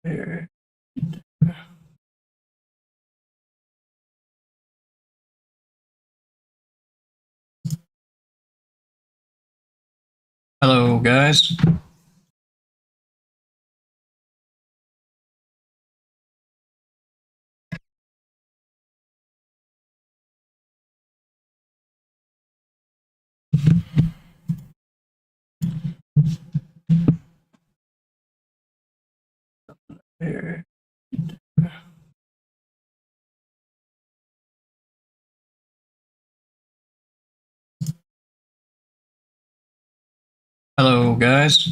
There. Hello, guys. There. Hello, guys.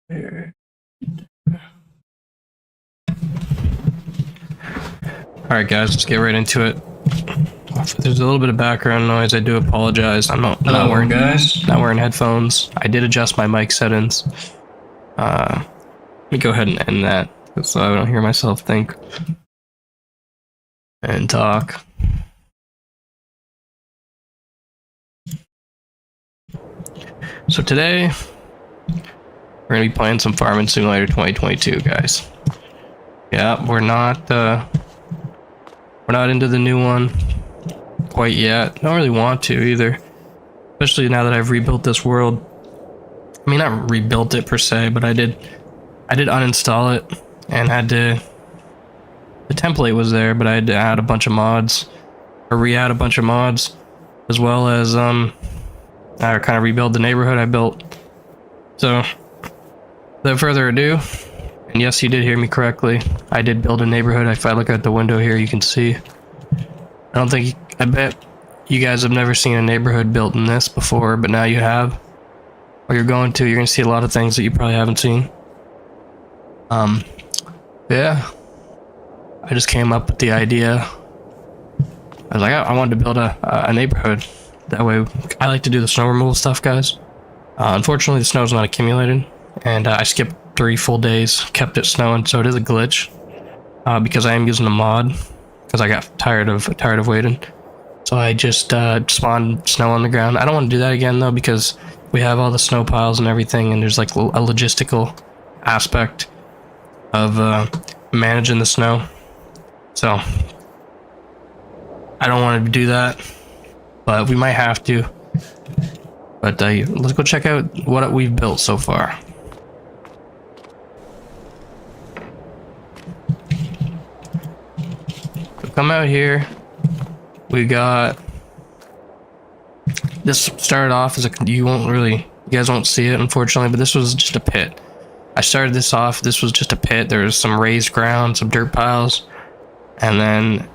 There. Alright, guys, let's get right into it. If there's a little bit of background noise, I do apologize. I'm not wearing headphones. I did adjust my mic settings. Let me go ahead and end that so I don't hear myself think and talk. So today, we're gonna be playing some Farming Simulator 2022, guys. Yeah, we're not into the new one quite yet. Don't really want to either, especially now that I've rebuilt this world. I mean, not rebuilt it per se, but I did uninstall it and had to. The template was there, but I had to add a bunch of mods, or re-add a bunch of mods, as well as I kind of rebuild the neighborhood I built. So, without further ado, and yes, you did hear me correctly, I did build a neighborhood. If I look out the window here, you can see. I bet you guys have never seen a neighborhood built in this before, but now you have. Or you're going to see a lot of things that you probably haven't seen. Yeah. I just came up with the idea. I was like, I wanted to build a neighborhood. That way, I like to do the snow removal stuff, guys. Unfortunately, the snow's not accumulated, and I skipped 3 full days, kept it snowing, so it is a glitch. Because I am using a mod, because I got tired of waiting. So I just spawned snow on the ground. I don't want to do that again though, because we have all the snow piles and everything, and there's like a logistical aspect of managing the snow. So I don't want to do that, but we might have to. But let's go check out what we've built so far. So come out here. We got this. Started off as you guys won't see it, unfortunately, but this was just a pit. I started this off, this was just a pit. There was some raised ground, some dirt piles, and then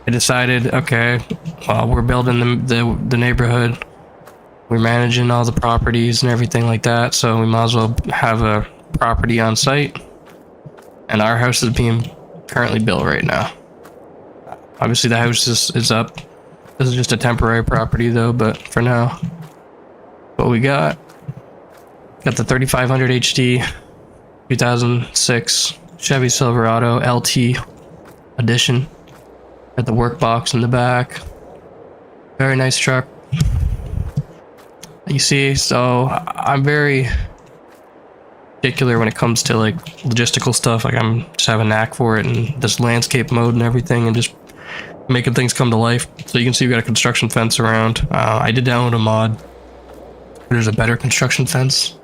I decided, okay, well, we're building the neighborhood, we're managing all the properties and everything like that, so we might as well have a property on site. And our house is being currently built right now. Obviously the house is up. This is just a temporary property though, but for now, what we got the 3500 HD 2006 Chevy Silverado LT edition. Got the workbox in the back. Very nice truck. You see, so I'm very particular when it comes to like logistical stuff. Like I'm just have a knack for it, and this landscape mode and everything, and just making things come to life. So you can see we got a construction fence around. I did download a mod. There's a better construction fence,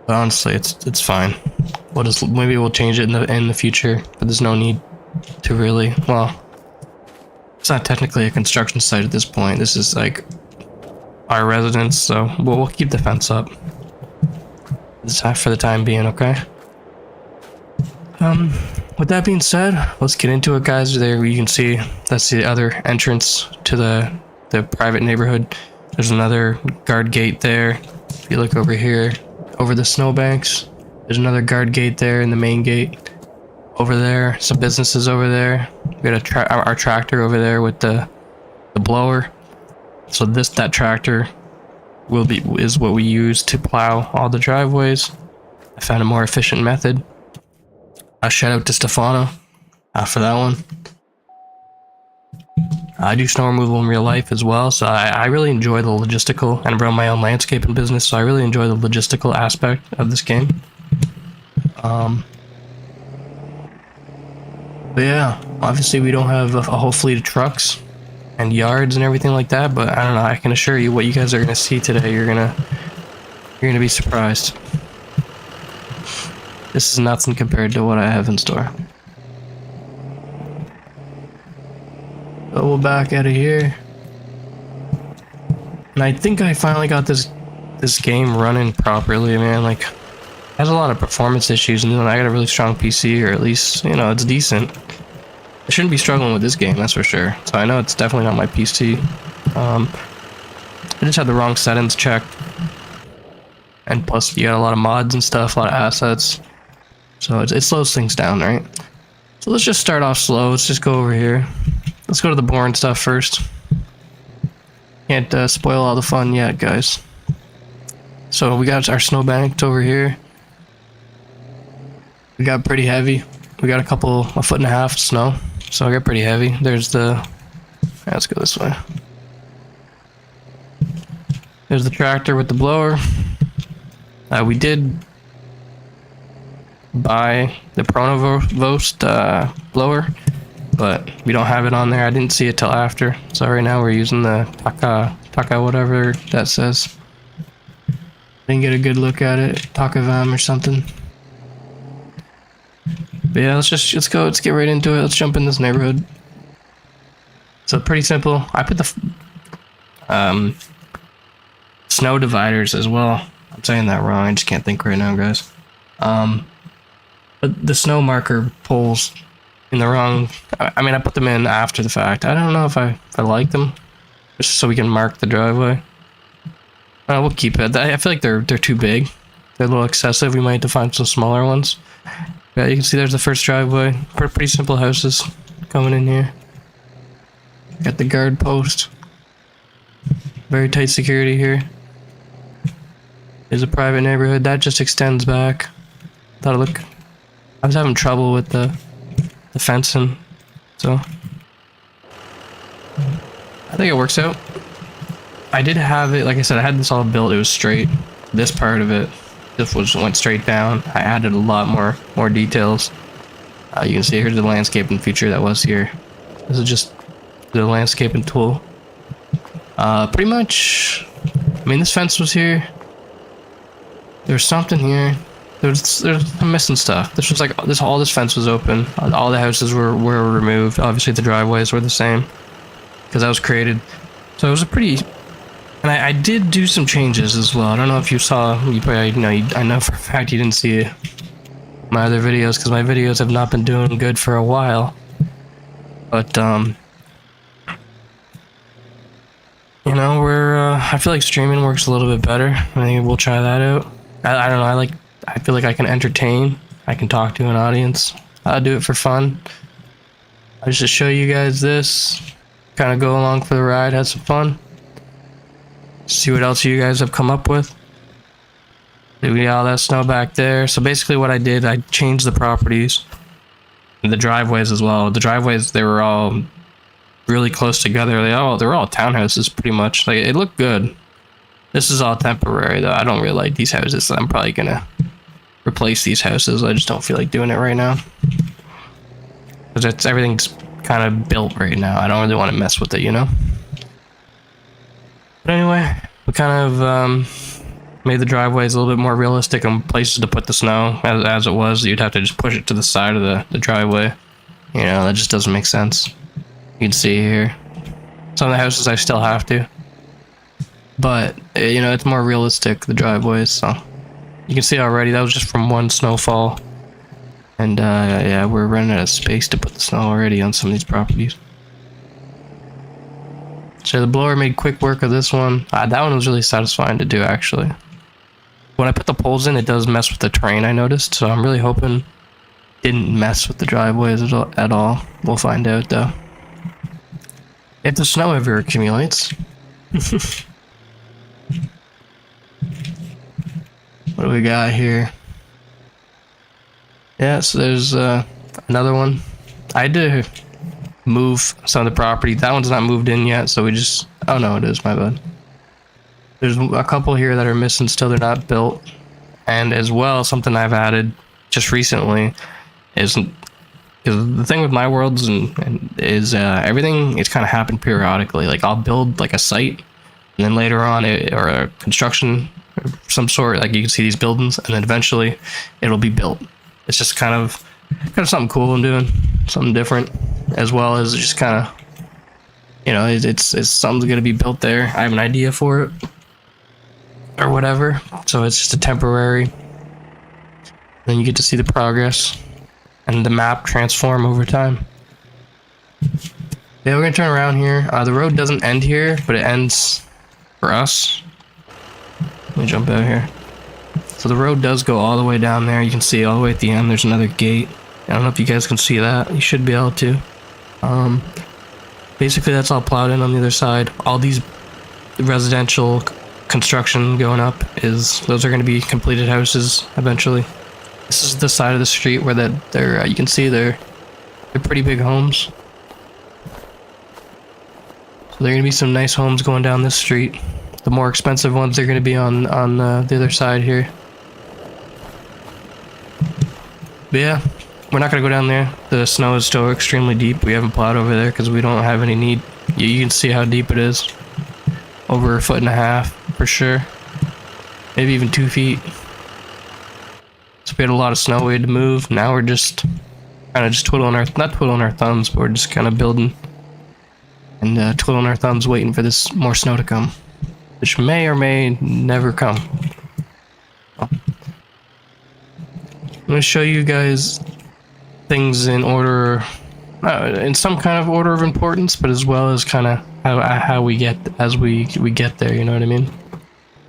but honestly, it's fine. Maybe we'll change it in the future, but there's no need to really. Well, it's not technically a construction site at this point. This is like our residence, so we'll keep the fence up. This for the time being, okay? With that being said, let's get into it, guys. There you can see that's the other entrance to the private neighborhood. There's another guard gate there. If you look over here, over the snowbanks. There's another guard gate there in the main gate. Over there, some businesses over there. We got our tractor over there with the blower. So that tractor is what we use to plow all the driveways. I found a more efficient method. A shout out to Stefano for that one. I do snow removal in real life as well, so I really enjoy the logistical, and I run my own landscaping business, so I really enjoy the logistical aspect of this game. But yeah, obviously we don't have a whole fleet of trucks and yards and everything like that, but I don't know, I can assure you what you guys are gonna see today, you're gonna be surprised. This is nothing compared to what I have in store. So we'll back out of here. And I think I finally got this game running properly, man. Like, it has a lot of performance issues, and then I got a really strong PC, or at least, you know, it's decent. I shouldn't be struggling with this game, that's for sure. So I know it's definitely not my PC. I just had the wrong settings checked. And plus, you got a lot of mods and stuff, a lot of assets. So it slows things down, right? So let's just start off slow. Let's just go over here. Let's go to the boring stuff first. Can't spoil all the fun yet, guys. So we got our snowbank over here. We got pretty heavy. We got a 1.5 foot of snow. So I got pretty heavy. There's the... Let's go this way. There's the tractor with the blower. We did buy the Pronovost blower, but we don't have it on there. I didn't see it till after. So right now we're using the Taka whatever that says. Didn't get a good look at it. Takavam or something. But yeah, let's get right into it. Let's jump in this neighborhood. So pretty simple. I put the snow dividers as well. I'm saying that wrong. I just can't think right now, guys. But the snow marker poles in the wrong. I mean, I put them in after the fact. I don't know if I like them, just so we can mark the driveway. We'll keep it. I feel like they're too big. They're a little excessive. We might have to find some smaller ones. Yeah, you can see there's the first driveway. Pretty simple houses coming in here. Got the guard post. Very tight security here. There's a private neighborhood that just extends back. I was having trouble with the fencing, so I think it works out. I did have it, like I said, I had this all built. It was straight. This part of it went straight down. I added a lot more details. You can see here's the landscaping feature that was here. This is just the landscaping tool. Pretty much, I mean, this fence was here. There's something here. I'm missing stuff. This was like all this fence was open. All the houses were removed. Obviously the driveways were the same because that was created. So it was a pretty. And I did do some changes as well. I don't know if you saw. You probably I know for a fact you didn't see my other videos because my videos have not been doing good for a while. But you know, I feel like streaming works a little bit better. I think we'll try that out. I don't know. I feel like I can entertain. I can talk to an audience. I'll do it for fun. I just to show you guys this. Kind of go along for the ride, have some fun. See what else you guys have come up with. We got all that snow back there. So basically what I did, I changed the properties. The driveways as well. The driveways, they were all really close together. They're all townhouses pretty much. Like, it looked good. This is all temporary though. I don't really like these houses, so I'm probably gonna replace these houses. I just don't feel like doing it right now. Because everything's kind of built right now. I don't really want to mess with it, you know? But anyway, we kind of made the driveways a little bit more realistic and places to put the snow. As it was, you'd have to just push it to the side of the driveway. You know, that just doesn't make sense. You can see here. Some of the houses I still have to. But, you know, it's more realistic, the driveways, so. You can see already, that was just from one snowfall. And, yeah, we're running out of space to put the snow already on some of these properties. So the blower made quick work of this one. That one was really satisfying to do, actually. When I put the poles in, it does mess with the terrain, I noticed, so I'm really hoping it didn't mess with the driveways at all. We'll find out, though. If the snow ever accumulates. What do we got here? Yeah, so there's another one. I had to move some of the property. That one's not moved in yet, so we just... Oh no, it is, my bad. There's a couple here that are missing still, they're not built. And as well, something I've added just recently is... Because the thing with my worlds is everything, it's kind of happened periodically. Like, I'll build like a site, and then later on, or a construction of some sort, like you can see these buildings, and then eventually it'll be built. It's just kind of something cool I'm doing, something different, as well as just kind of, you know, it's something's gonna be built there. I have an idea for it, or whatever. So it's just a temporary. Then you get to see the progress and the map transform over time. Yeah, we're gonna turn around here. The road doesn't end here, but it ends for us. Let me jump out here. So the road does go all the way down there. You can see all the way at the end, there's another gate. I don't know if you guys can see that. You should be able to. Basically, that's all plowed in on the other side. All these residential construction going up those are going to be completed houses eventually. This is the side of the street where they're you can see they're pretty big homes. So there are going to be some nice homes going down this street. The more expensive ones are going to be on the other side here. But yeah, we're not going to go down there. The snow is still extremely deep. We haven't plowed over there because we don't have any need. You can see how deep it is. Over 1.5 feet for sure. Maybe even 2 feet. So we had a lot of snow we had to move. Now we're just kind of just not twiddling our thumbs, but we're just kind of building and twiddling our thumbs waiting for this more snow to come, which may or may never come. I'm going to show you guys things in order, in some kind of order of importance, but as well as kind of how we get as we get there. You know what I mean?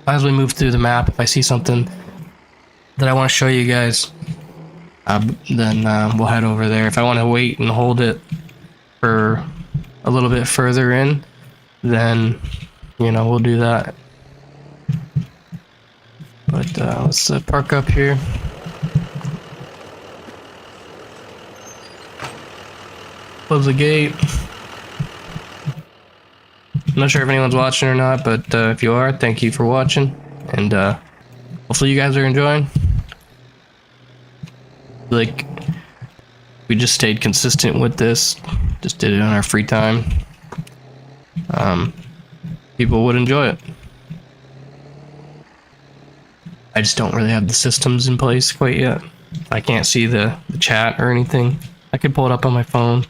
As we move through the map, if I see something that I want to show you guys, then we'll head over there. If I want to wait and hold it for a little bit further in, then you know we'll do that. But let's park up here. Close the gate. I'm not sure if anyone's watching or not, but if you are, thank you for watching, and hopefully you guys are enjoying. Like, we just stayed consistent with this, just did it on our free time. People would enjoy it. I just don't really have the systems in place quite yet. I can't see the chat or anything. I could pull it up on my phone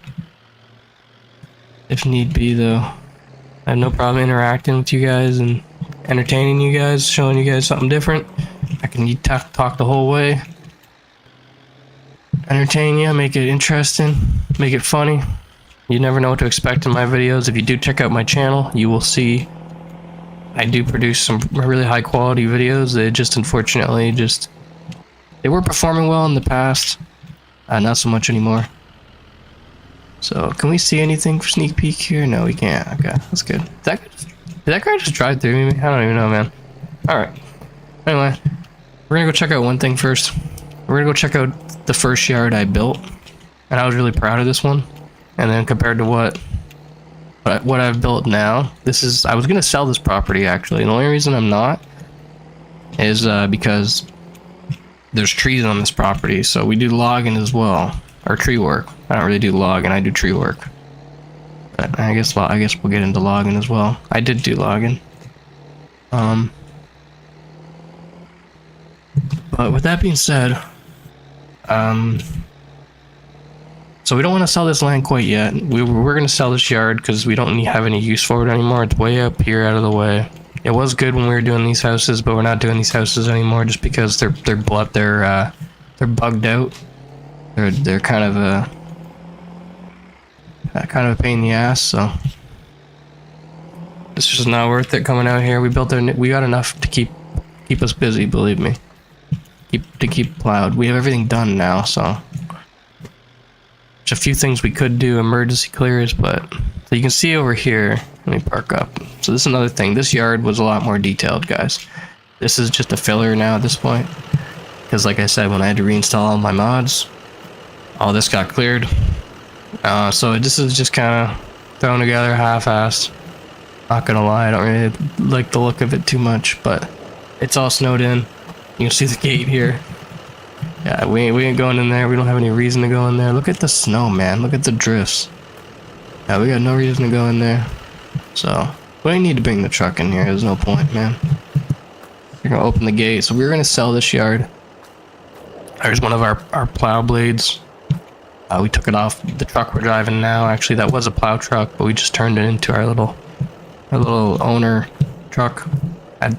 if need be, though. I have no problem interacting with you guys and entertaining you guys, showing you guys something different. I can talk the whole way. Entertain you, make it interesting, make it funny. You never know what to expect in my videos. If you do check out my channel, you will see I do produce some really high quality videos. They just unfortunately they were performing well in the past, not so much anymore. So can we see anything for sneak peek here? No, we can't. Okay, that's good. Did that guy just drive through me? I don't even know, man. Alright. Anyway, we're gonna go check out one thing first. We're gonna go check out the first yard I built, and I was really proud of this one. And then compared to what I've built now, I was gonna sell this property actually, and the only reason I'm not is because there's trees on this property, so we do logging as well, or tree work. I don't really do logging, I do tree work. But I guess we'll get into logging as well. I did do logging. But with that being said, so we don't want to sell this land quite yet. We're going to sell this yard because we don't have any use for it anymore. It's way up here out of the way. It was good when we were doing these houses, but we're not doing these houses anymore just because they're bugged out. They're kind of a pain in the ass. So it's just not worth it coming out here. We got enough to keep keep us busy, believe me. Keep plowed. We have everything done now, so there's a few things we could do, emergency clears, but so you can see over here. Let me park up. So this is another thing. This yard was a lot more detailed, guys. This is just a filler now at this point, because like I said, when I had to reinstall all my mods, all this got cleared. So this is just kind of thrown together half-assed. Not gonna lie, I don't really like the look of it too much, but it's all snowed in. You can see the gate here. Yeah, we ain't going in there. We don't have any reason to go in there. Look at the snow, man. Look at the drifts. Yeah, we got no reason to go in there. So, we ain't need to bring the truck in here. There's no point, man. We're gonna open the gate. So we were gonna sell this yard. There's one of our plow blades. We took it off the truck we're driving now. Actually, that was a plow truck, but we just turned it into our little owner truck. Had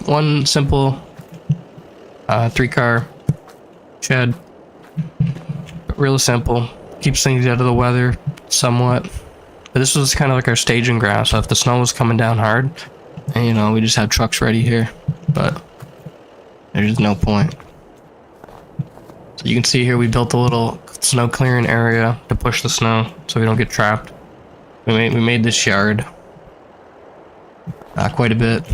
one simple 3-car shed, but really simple. Keeps things out of the weather somewhat. But this was kind of like our staging ground, so if the snow was coming down hard, and you know, we just have trucks ready here. But there's no point. So you can see here we built a little snow clearing area to push the snow so we don't get trapped. We made this yard quite a bit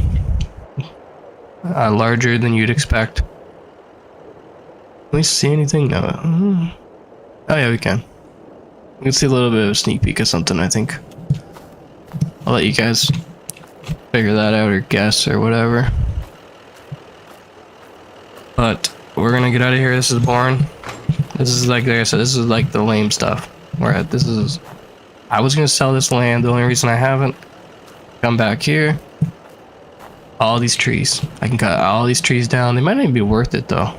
larger than you'd expect. Can we see anything? No. Oh yeah, we can. We can see a little bit of a sneak peek of something, I think. I'll let you guys figure that out or guess or whatever. But we're gonna get out of here. This is boring. This is like I said, this is like the lame stuff. Where this is, I was gonna sell this land. The only reason I haven't, come back here. All these trees. I can cut all these trees down. They might not even be worth it though.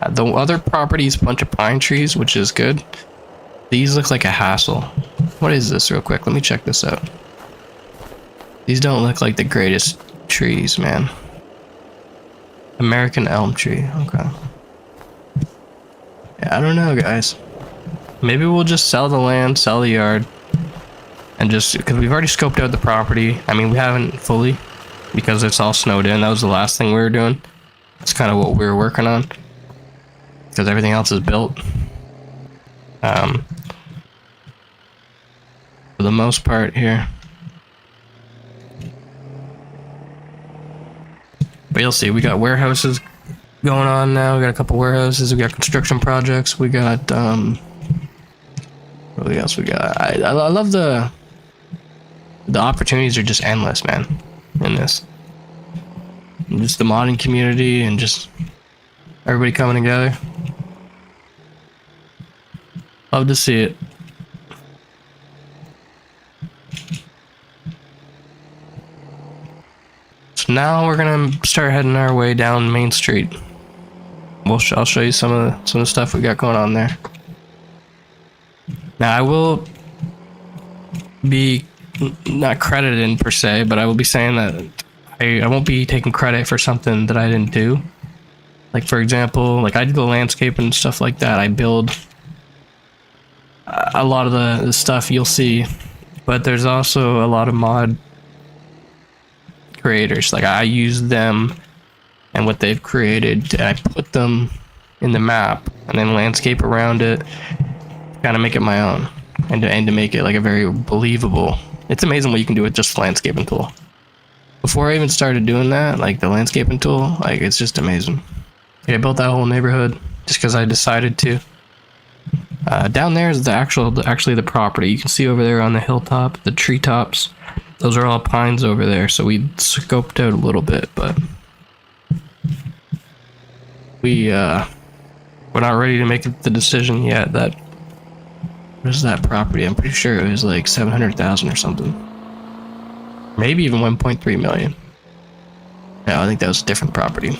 The other properties, bunch of pine trees, which is good. These look like a hassle. What is this real quick? Let me check this out. These don't look like the greatest trees, man. American elm tree. Okay. Yeah, I don't know, guys. Maybe we'll just sell the land, sell the yard, and just because we've already scoped out the property. I mean, we haven't fully because it's all snowed in. That was the last thing we were doing. That's kind of what we were working on because everything else is built. For the most part here. But you'll see, we got warehouses going on now. We got a couple warehouses. We got construction projects. We got what else we got? I love the opportunities are just endless, man. In this, and just the modding community and just everybody coming together. Love to see it. So now we're gonna start heading our way down Main Street. I'll show you some of the stuff we got going on there. Now I will be not credited per se, but I will be saying that I won't be taking credit for something that I didn't do. Like for example, like I do the landscape and stuff like that. I build a lot of the stuff you'll see, but there's also a lot of mod creators. Like I use them and what they've created, and I put them in the map and then landscape around it, kind of make it my own, and to make it like a very believable. It's amazing what you can do with just the landscaping tool. Before I even started doing that, like the landscaping tool, like it's just amazing. Yeah, I built that whole neighborhood just because I decided to. Down there is actually the property. You can see over there on the hilltop, the treetops. Those are all pines over there. So we scoped out a little bit, but we're not ready to make the decision yet. What is that property? I'm pretty sure it was like 700,000 or something. Maybe even 1.3 million. No, I think that was a different property.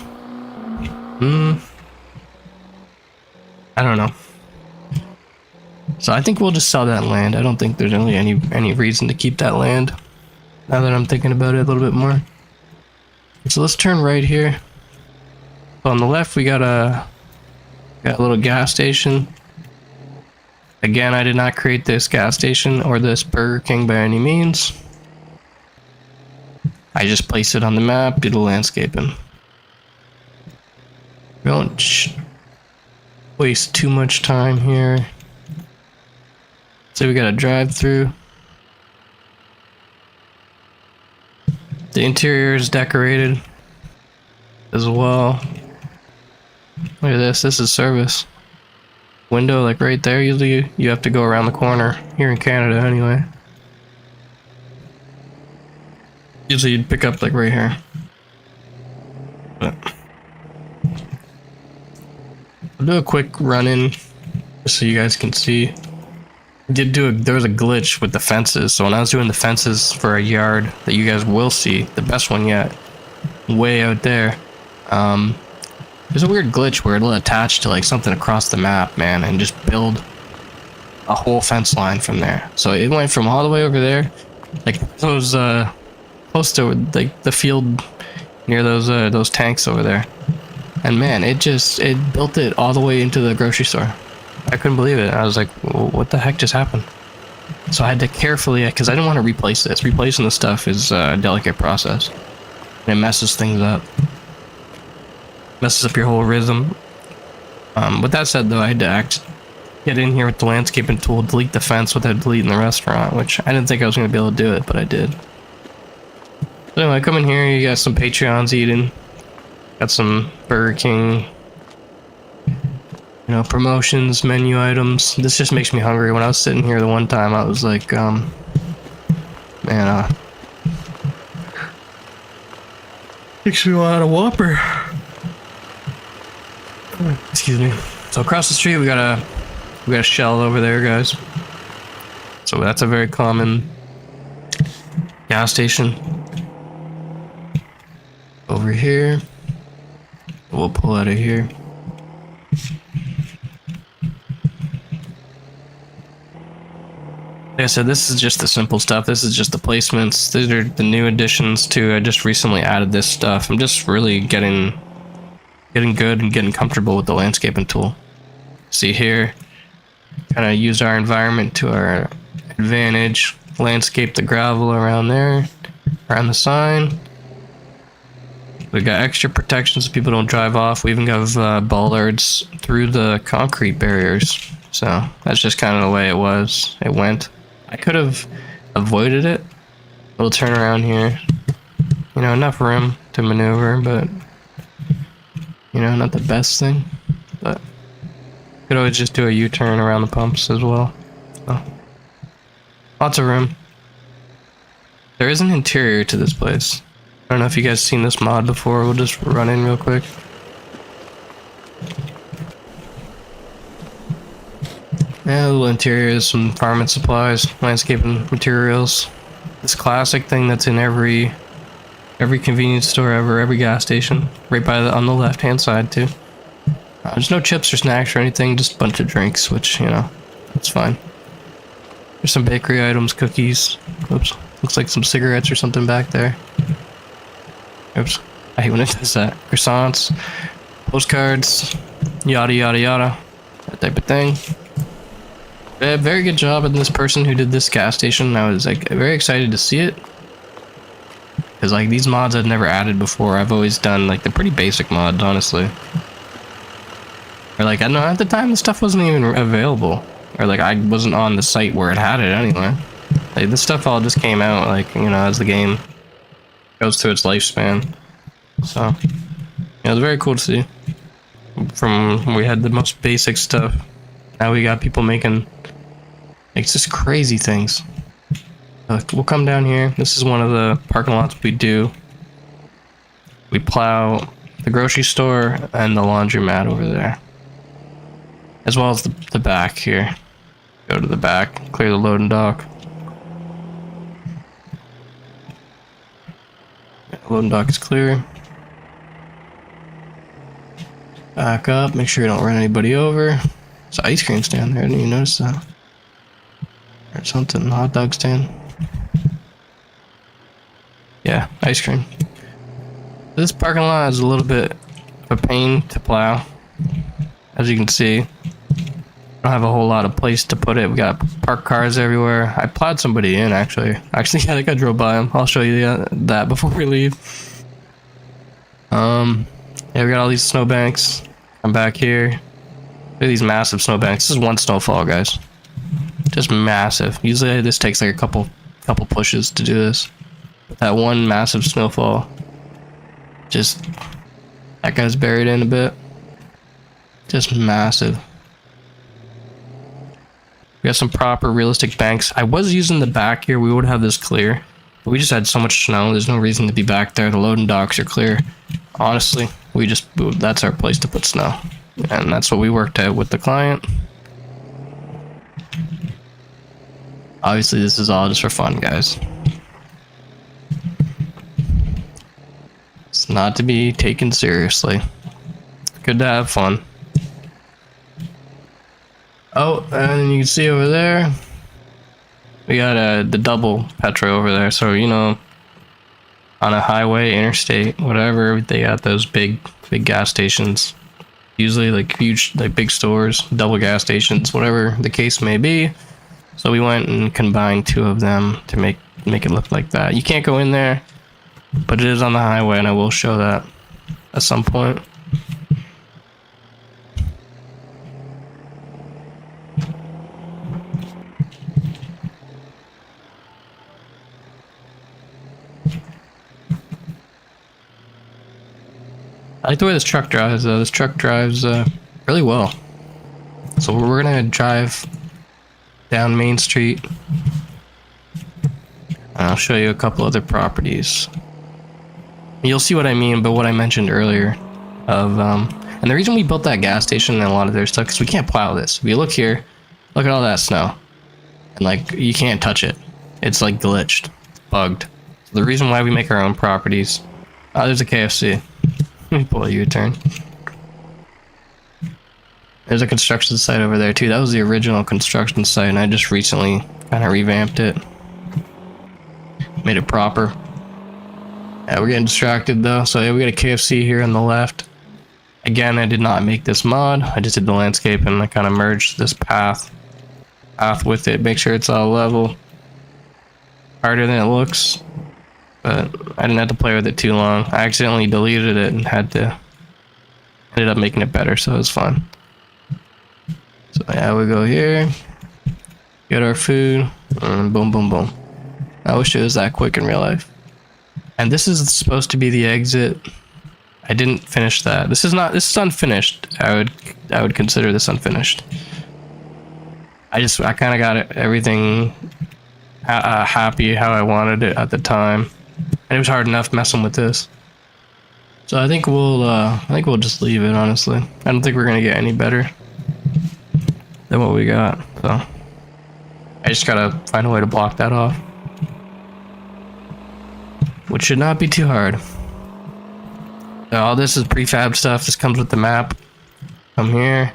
I don't know. So I think we'll just sell that land. I don't think there's really any reason to keep that land. Now that I'm thinking about it a little bit more. So let's turn right here. So on the left we got a little gas station. Again, I did not create this gas station or this Burger King by any means. I just placed it on the map, did the landscaping. Don't waste too much time here. So we got a drive through. The interior is decorated as well. Look at this. This is service. Window like right there. Usually you have to go around the corner here in Canada anyway. Usually you'd pick up like right here. But I'll do a quick run in just so you guys can see. There was a glitch with the fences, so when I was doing the fences for a yard that you guys will see, the best one yet, way out there, there's a weird glitch where it'll attach to like something across the map, man, and just build a whole fence line from there. So it went from all the way over there, like those close to like the field near those tanks over there, and man, it built it all the way into the grocery store. I couldn't believe it. I was like, what the heck just happened? So I had to carefully, because I didn't want to replace this. Replacing the stuff is a delicate process. And it messes things up. Messes up your whole rhythm. With that said, though, I had to get in here with the landscaping tool, delete the fence without deleting the restaurant, which I didn't think I was going to be able to do it, but I did. So anyway, come in here, you got some Patreons eating. Got some Burger King, you know, promotions, menu items. This just makes me hungry. When I was sitting here the one time, I was like, man, makes me want a Whopper. Excuse me. So across the street, we got a Shell over there, guys. So that's a very common gas station. Over here, we'll pull out of here. Like I said, this is just the simple stuff. This is just the placements. These are the new additions too. I just recently added this stuff. I'm just really getting good and getting comfortable with the landscaping tool. See here, kind of use our environment to our advantage. Landscape the gravel around there, around the sign. We got extra protection so people don't drive off. We even got bollards through the concrete barriers. So that's just kind of the way it was. It went. I could have avoided it. We'll turn around here. You know, enough room to maneuver, but you know, not the best thing. But could always just do a U-turn around the pumps as well. So, lots of room. There is an interior to this place. I don't know if you guys seen this mod before. We'll just run in real quick. Yeah, a little interior, some farming supplies, landscaping materials. This classic thing that's in every convenience store ever, every gas station, right on the left hand side too. There's no chips or snacks or anything, just a bunch of drinks, which, you know, that's fine. There's some bakery items, cookies. Oops, looks like some cigarettes or something back there. Oops, I hate when it does that. Croissants, postcards, yada yada yada, that type of thing. Very good job on this person who did this gas station. I was like very excited to see it, because like these mods I've never added before. I've always done like the pretty basic mods, honestly. Or like, I don't know, at the time the stuff wasn't even available, or like I wasn't on the site where it had it anyway. Like this stuff all just came out, like, you know, as the game goes through its lifespan. So yeah, it was very cool to see. From we had the most basic stuff, now we got people making like just crazy things. We'll come down here. This is one of the parking lots we do. We plow the grocery store and the laundromat over there, as well as the back here. Go to the back, clear the loading dock. Loading dock is clear. Back up, make sure you don't run anybody over. There's an ice cream stand there, I didn't even notice that. Or something, hot dog stand. Yeah, ice cream. This parking lot is a little bit of a pain to plow. As you can see, I don't have a whole lot of place to put it. We got parked cars everywhere. I plowed somebody in, actually. I think I drove by him. I'll show you that before we leave. Yeah, we got all these snowbanks. I'm back here. Look at these massive snowbanks. This is one snowfall, guys. Just massive. Usually this takes like a couple pushes to do this. But that one massive snowfall, just that guy's buried in a bit. Just massive. We got some proper realistic banks. I was using the back here. We would have this clear. But we just had so much snow. There's no reason to be back there. The loading docks are clear. Honestly, that's our place to put snow. And that's what we worked out with the client. Obviously, this is all just for fun, guys. It's not to be taken seriously. Good to have fun. Oh, and you can see over there, we got the double Petro over there. So, you know, on a highway, interstate, whatever, they got those big gas stations. Usually like huge, like big stores, double gas stations, whatever the case may be. So we went and combined two of them to make it look like that. You can't go in there, but it is on the highway, and I will show that at some point. I like the way this truck drives, though. This truck drives really well. So we're gonna drive down Main Street. And I'll show you a couple other properties. You'll see what I mean, but what I mentioned earlier of and the reason we built that gas station and a lot of their stuff, because we can't plow this. If you look here, look at all that snow, and like you can't touch it. It's like glitched, bugged. So the reason why we make our own properties. Oh, there's a KFC. Let me pull a U-turn. There's a construction site over there too. That was the original construction site, and I just recently kind of revamped it. Made it proper. Yeah, we're getting distracted though. So yeah, we got a KFC here on the left. Again, I did not make this mod. I just did the landscape and I kind of merged this path with it. Make sure it's all level. Harder than it looks. But I didn't have to play with it too long. I accidentally deleted it and ended up making it better, so it was fun. So yeah, we go here, get our food, and boom, boom, boom. I wish it was that quick in real life. And this is supposed to be the exit. I didn't finish that. This is unfinished. I would consider this unfinished. I kind of got everything happy how I wanted it at the time. And it was hard enough messing with this. So I think we'll just leave it, honestly. I don't think we're gonna get any better than what we got. So I just gotta find a way to block that off. Which should not be too hard. Now, all this is prefab stuff. This comes with the map. Come here.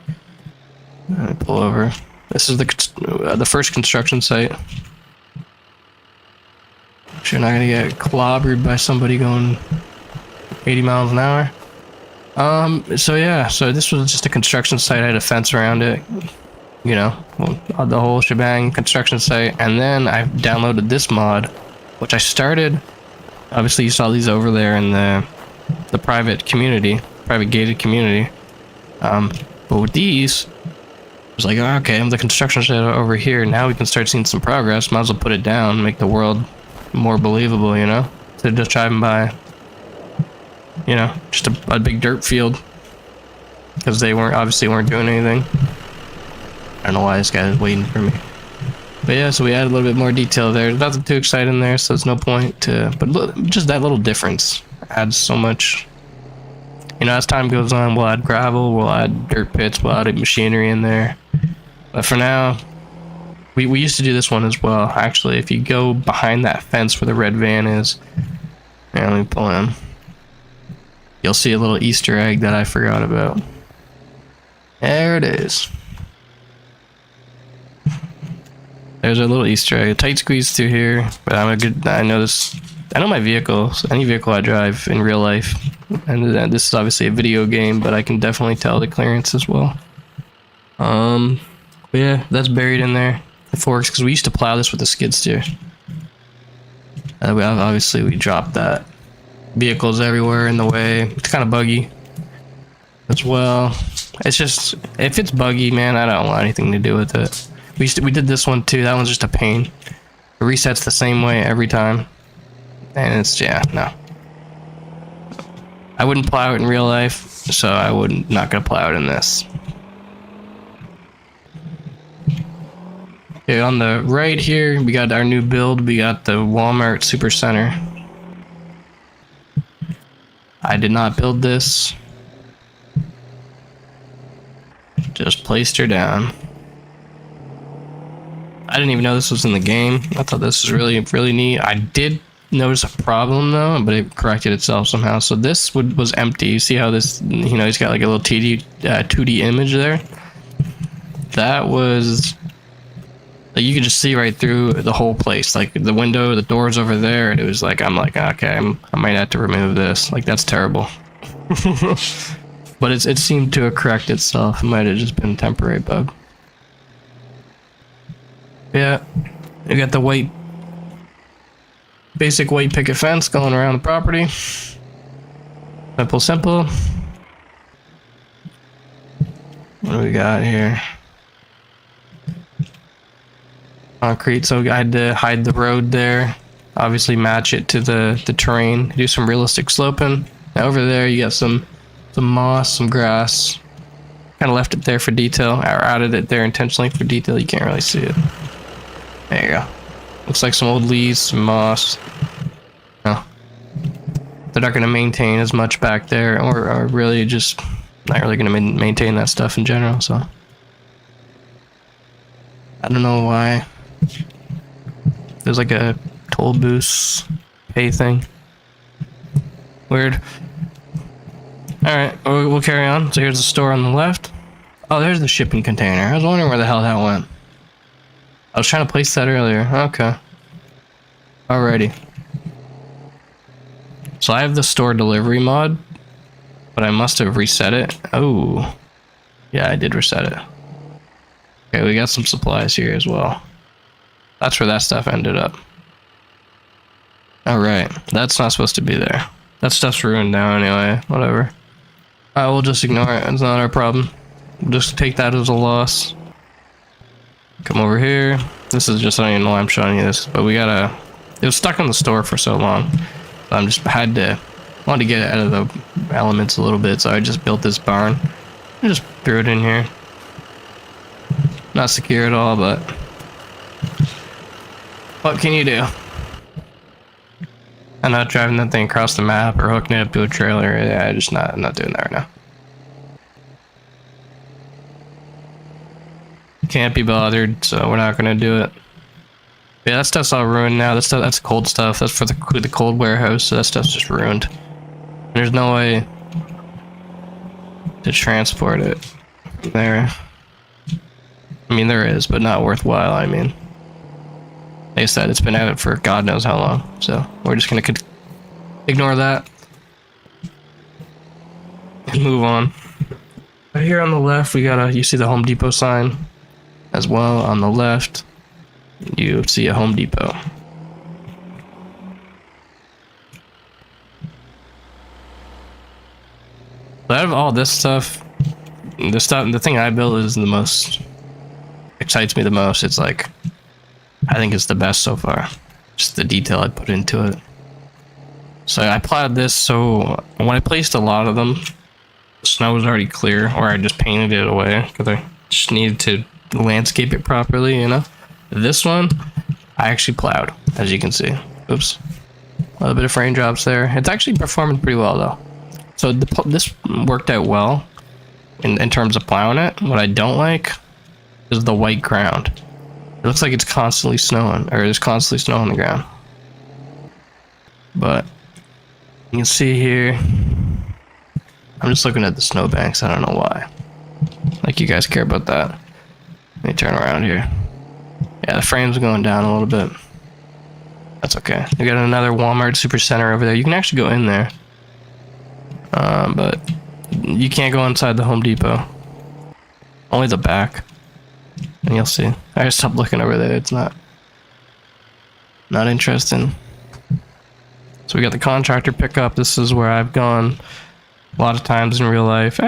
Let me pull over. This is the first construction site. You're not gonna get clobbered by somebody going 80 miles an hour. So yeah, so this was just a construction site. I had a fence around it, you know, the whole shebang, construction site. And then I downloaded this mod, which I started. Obviously you saw these over there in the private gated community. But with these, I was like, oh, okay, I'm the construction site over here. Now we can start seeing some progress. Might as well put it down, make the world more believable, you know, instead of just driving by, you know, just a big dirt field, because they obviously weren't doing anything. I don't know why this guy is waiting for me, but yeah, so we added a little bit more detail there. Nothing too exciting there, so there's no point to, but look, just that little difference adds so much. You know, as time goes on, we'll add gravel, we'll add dirt pits, we'll add machinery in there, but for now, we used to do this one as well. Actually, if you go behind that fence where the red van is, yeah, let me pull in. You'll see a little Easter egg that I forgot about. There it is. There's a little Easter egg. A tight squeeze through here, but I know this. I know my vehicles. Any vehicle I drive in real life, and this is obviously a video game, but I can definitely tell the clearance as well. But yeah, that's buried in there. The forks, because we used to plow this with the skid steer. Obviously we dropped that. Vehicles everywhere in the way. It's kind of buggy as well. It's just, if it's buggy, man, I don't want anything to do with it. We did this one too. That one's just a pain. It resets the same way every time. And it's, yeah, no. I wouldn't plow it in real life, so I wouldn't, not gonna plow it in this. Okay, on the right here, we got our new build. We got the Walmart Supercenter. I did not build this. Just placed her down. I didn't even know this was in the game. I thought this was really, really neat. I did notice a problem though, but it corrected itself somehow. So this was empty. You see how this, you know, he's got like a little 2D image there? That was... Like you could just see right through the whole place, like the window, the doors over there, and it was like, I'm like, okay, I might have to remove this. Like that's terrible. But it seemed to correct itself. It might have just been a temporary bug. Yeah, you got the white, basic white picket fence going around the property. Simple, simple. What do we got here? Concrete, so I had to hide the road there, obviously match it to the terrain, do some realistic sloping. Now over there you got some moss, some grass. Kind of left it there for detail, or added it there intentionally for detail. You can't really see it. There you go. Looks like some old leaves, some moss. No, they're not going to maintain as much back there, or really just not really going to maintain that stuff in general, so I don't know why. There's like a toll booth pay thing. Weird. Alright, we'll carry on. So here's the store on the left. Oh, there's the shipping container. I was wondering where the hell that went. I was trying to place that earlier. Okay. Alrighty. So I have the store delivery mod, but I must have reset it. Oh. Yeah, I did reset it. Okay, we got some supplies here as well. That's where that stuff ended up. Alright, that's not supposed to be there. That stuff's ruined now anyway, whatever. We'll just ignore it, it's not our problem. We'll just take that as a loss. Come over here. This is just, I don't even know why I'm showing you this, but we gotta... It was stuck in the store for so long. So I'm just wanted to get it out of the elements a little bit, so I just built this barn. I just threw it in here. Not secure at all, but... What can you do? I'm not driving that thing across the map or hooking it up to a trailer. Yeah, I'm not doing that right now. Can't be bothered, so we're not gonna do it. Yeah, that stuff's all ruined now. That's cold stuff. That's for the cold warehouse, so that stuff's just ruined. There's no way to transport it there. I mean, there is, but not worthwhile, I mean. Like I said, it's been at it for God knows how long, so we're just gonna ignore that and move on. Right here on the left, we got you see the Home Depot sign as well. On the left, you see a Home Depot. But out of all this stuff, the thing I built is the most excites me the most. It's like, I think it's the best so far. Just the detail I put into it. So I plowed this, so when I placed a lot of them, the snow was already clear, or I just painted it away because I just needed to landscape it properly, you know. This one, I actually plowed, as you can see. Oops. A little bit of frame drops there. It's actually performing pretty well though. So this worked out well in terms of plowing it. What I don't like is the white ground. It looks like it's constantly snowing, or there's constantly snow on the ground. But you can see here, I'm just looking at the snowbanks. I don't know why. Like you guys care about that. Let me turn around here. Yeah, the frame's going down a little bit. That's okay. We got another Walmart Supercenter over there. You can actually go in there. But you can't go inside the Home Depot. Only the back. And you'll see. I just stopped looking over there. It's not interesting. So we got the contractor pickup. This is where I've gone a lot of times in real life.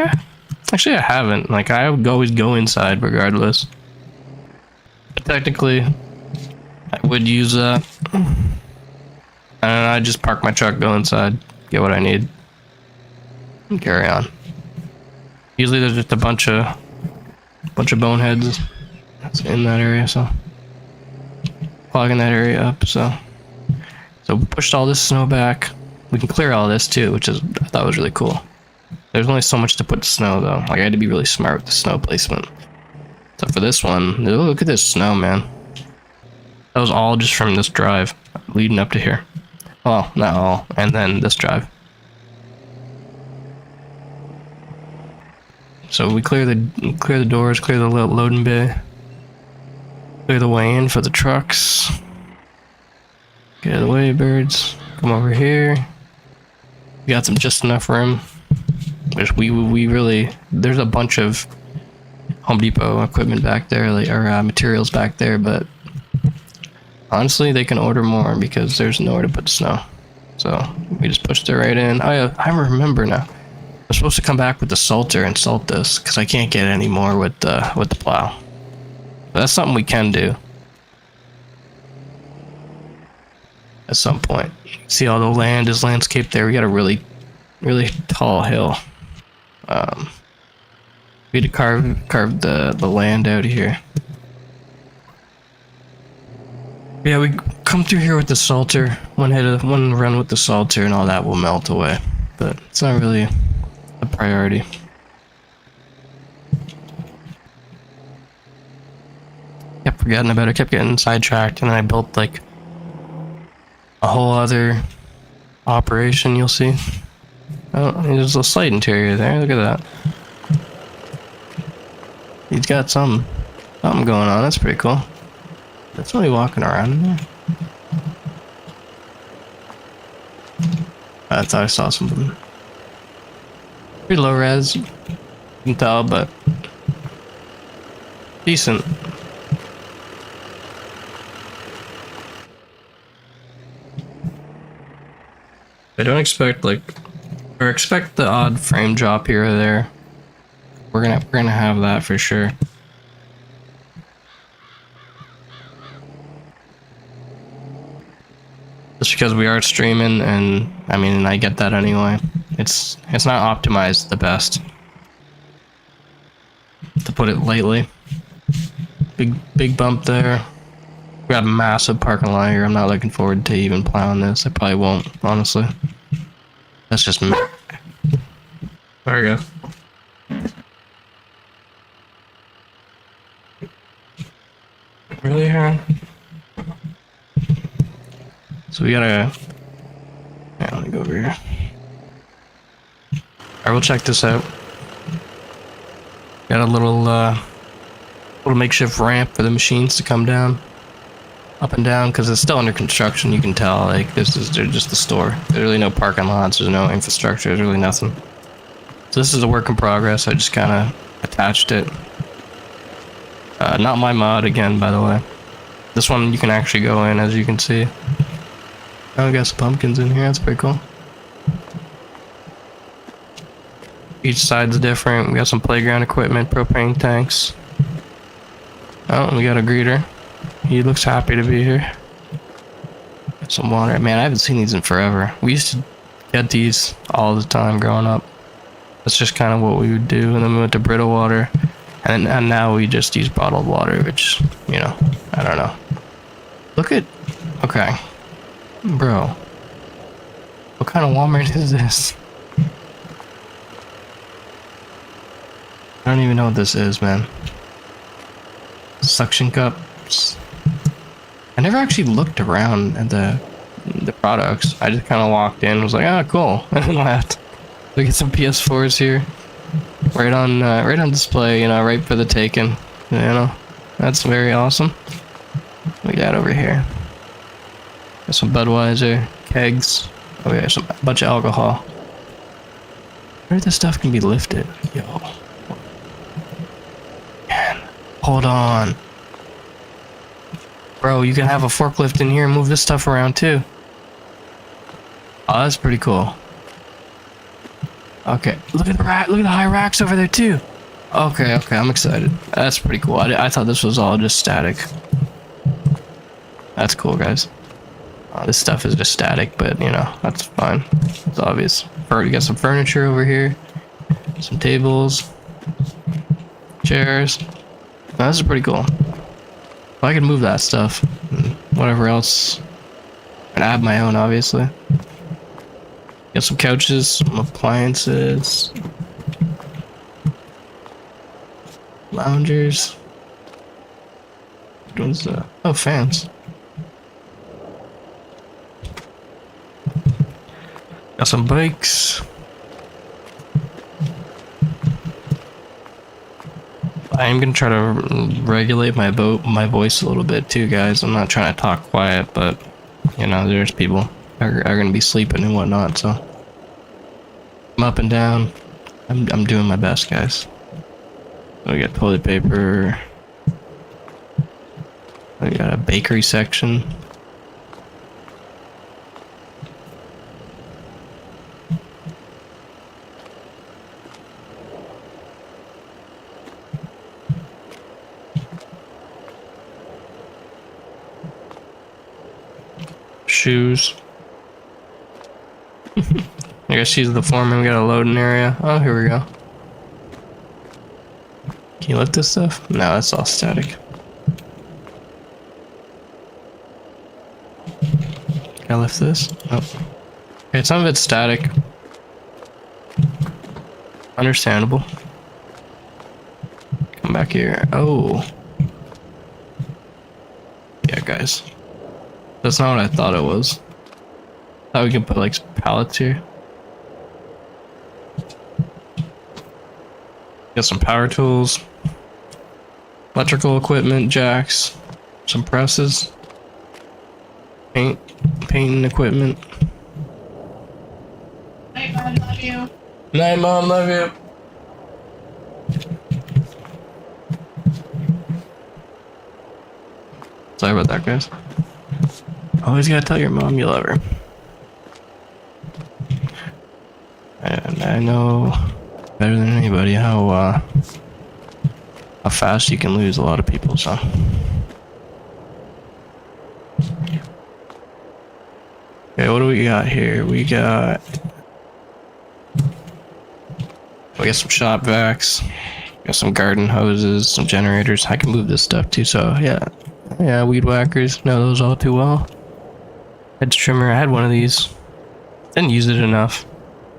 Actually, I haven't. Like, I would always go inside regardless. But technically, I would use that. And I just park my truck, go inside, get what I need, and carry on. Usually there's just a bunch of boneheads that's in that area, so clogging that area up. So we pushed all this snow back. We can clear all this too, which is I thought was really cool. There's only so much to put snow though. Like I had to be really smart with the snow placement. So for this one, look at this snow, man. That was all just from this drive leading up to here. Well, not all, and then this drive. So we clear the doors, clear the loading bay, clear the way in for the trucks. Get out of the way, birds. Come over here. We got some just enough room. We really, there's a bunch of Home Depot equipment back there, like, or materials back there, but honestly, they can order more because there's nowhere to put the snow. So we just pushed it right in. I remember now. I'm supposed to come back with the salter and salt this because I can't get any more with the plow. But that's something we can do at some point. See all the land is landscaped there. We got a really tall hill. We had to carve the land out here. Yeah, we come through here with the salter. One run with the salter and all that will melt away. But it's not really a priority. Kept forgetting about it, kept getting sidetracked, and then I built like a whole other operation, you'll see. Oh, there's a slight interior there, look at that. He's got something going on, that's pretty cool. That's somebody walking around in there. I thought I saw something. Pretty low res, you can tell, but decent. I don't expect expect the odd frame drop here or there. We're gonna have that for sure. Just because we are streaming, and I mean, I get that anyway. It's not optimized the best, to put it lightly. Big bump there. We got a massive parking lot here. I'm not looking forward to even plowing this. I probably won't, honestly. That's just me. There we go. Really, Aaron? So we gotta... Yeah, let me go over here. Alright, we'll check this out. Got a little makeshift ramp for the machines to come down. Up and down, because it's still under construction, you can tell. Like, they're just the store. There's really no parking lots, there's no infrastructure, there's really nothing. So this is a work in progress, I just kind of attached it. Not my mod again, by the way. This one you can actually go in, as you can see. Oh, we got some pumpkins in here, that's pretty cool. Each side's different. We got some playground equipment, propane tanks. Oh, we got a greeter. He looks happy to be here. Got some water. Man, I haven't seen these in forever. We used to get these all the time growing up. That's just kind of what we would do. And then we went to Brita water. And now we just use bottled water, which, you know, I don't know. Look at... Okay. Bro. What kind of Walmart is this? I don't even know what this is, man. Suction cups. I never actually looked around at the products. I just kind of walked in, was like, ah, cool, and then left. Look at some PS4s here, right on display. You know, right for the taking. You know, that's very awesome. Look at that over here. Got some Budweiser kegs. Oh yeah, a bunch of alcohol. Where this stuff can be lifted? Yo. Man, hold on. Bro, you can have a forklift in here and move this stuff around too. Oh, that's pretty cool. Okay, look at the rack. Look at the high racks over there too. Okay, okay, I'm excited. That's pretty cool. I thought this was all just static. That's cool, guys. This stuff is just static, but you know, that's fine. It's obvious. You got some furniture over here, some tables, chairs. Now, this is pretty cool. If I can move that stuff, whatever else, and add my own, obviously. Got some couches, some appliances, loungers. What's that? Oh, fans. Got some bikes. I am gonna try to regulate my voice a little bit too, guys. I'm not trying to talk quiet, but you know, there's people are gonna be sleeping and whatnot, so I'm up and down. I'm doing my best, guys. So we got toilet paper. We got a bakery section. Shoes. I guess she's the foreman. We got a loading area. Oh, here we go. Can you lift this stuff? No, that's all static. Can I lift this? Oh. Okay, some of it's static. Understandable. Come back here. Oh. Yeah, guys. That's not what I thought it was. Thought we could put like some pallets here. Got some power tools, electrical equipment, jacks, some presses, painting equipment. Night, Mom, love you. Night, Mom, love you. Sorry about that, guys. Always gotta tell your mom you love her. And I know better than anybody how fast you can lose a lot of people, so. Okay, what do we got here? We got some shop vacs, got some garden hoses, some generators. I can move this stuff too, so yeah, weed whackers, know those all too well. Hedge trimmer, I had one of these. Didn't use it enough.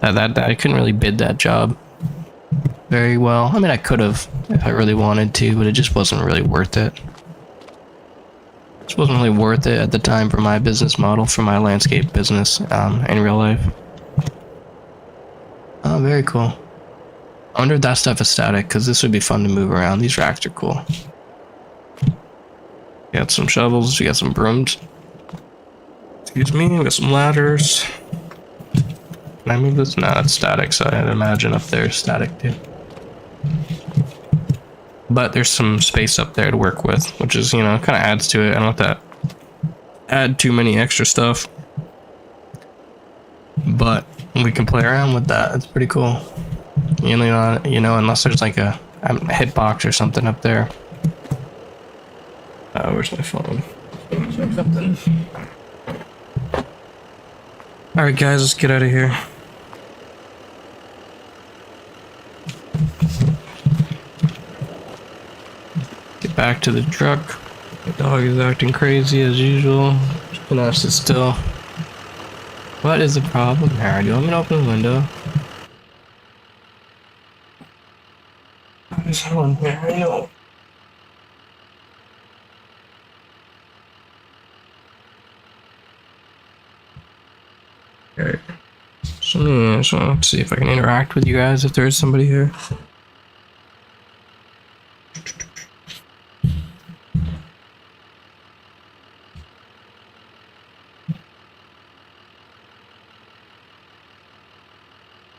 That I couldn't really bid that job very well. I mean, I could have if I really wanted to, but it just wasn't really worth it. It just wasn't really worth it at the time for my business model, for my landscape business in real life. Oh, very cool. I wonder if that stuff is static, because this would be fun to move around. These racks are cool. We got some shovels, we got some brooms. Excuse me, we got some ladders. Can I move this? No, it's static, so I'd imagine up there is static too. But there's some space up there to work with, which is, you know, kind of adds to it. I don't want to add too many extra stuff. But we can play around with that. It's pretty cool. You know, unless there's like a hitbox or something up there. Where's my phone? Alright guys, let's get out of here. Get back to the truck. The dog is acting crazy as usual. Just gonna sit still. What is the problem, Harry? Do you want me to open the window? What is wrong, Harry? No. Okay. So let's see if I can interact with you guys if there is somebody here.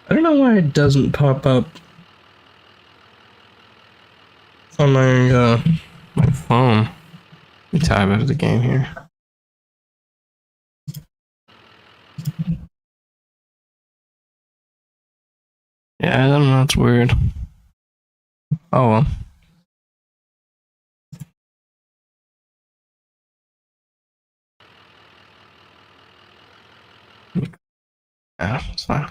I don't know why it doesn't pop up on my phone. Let me tab out of the game here. That's weird. Oh well. Yeah, it's fine.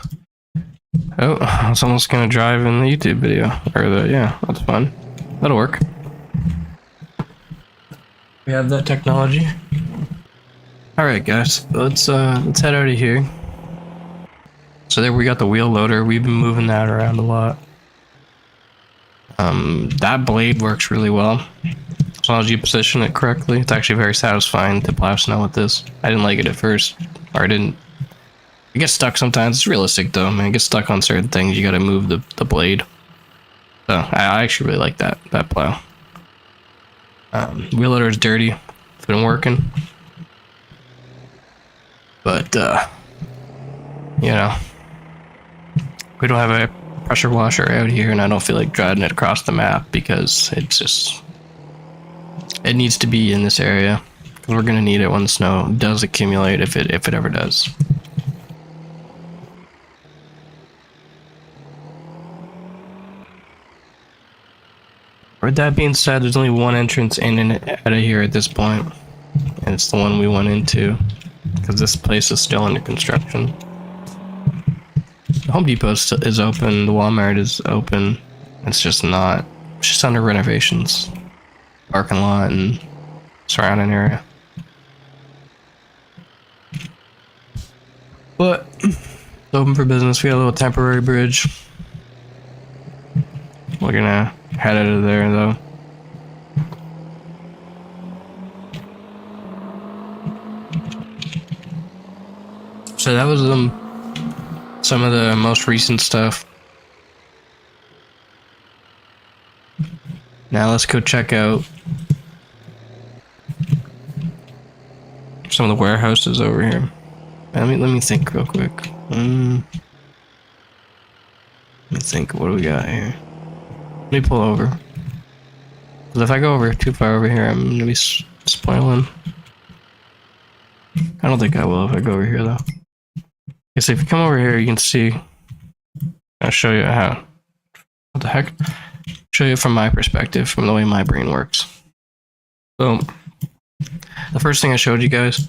Oh, I was almost gonna drive in the YouTube video. Or the, yeah, that's fine. That'll work. We have that technology. Alright guys, let's head out of here. So there we got the wheel loader. We've been moving that around a lot. That blade works really well. As long as you position it correctly. It's actually very satisfying to plow snow with this. I didn't like it at first. Or I didn't. It gets stuck sometimes. It's realistic though, man. It gets stuck on certain things. You gotta move the blade. So I actually really like that plow. Wheel loader is dirty. It's been working. But you know, we don't have a pressure washer out here, and I don't feel like driving it across the map because it needs to be in this area because we're gonna need it when the snow does accumulate, if it ever does. With that being said, there's only one entrance in and out of here at this point, and it's the one we went into because this place is still under construction. The Home Depot is open, the Walmart is open. It's just under renovations. Parking lot and surrounding area. But it's open for business. We got a little temporary bridge. We're gonna head out of there though. So that was some of the most recent stuff. Now let's go check out some of the warehouses over here. Let me think real quick. Let me think. What do we got here? Let me pull over. Because if I go over too far over here, I'm gonna be spoiling. I don't think I will if I go over here though. Okay, so if you come over here, you can see. I'll show you how. What the heck? Show you from my perspective, from the way my brain works. So, the first thing I showed you guys,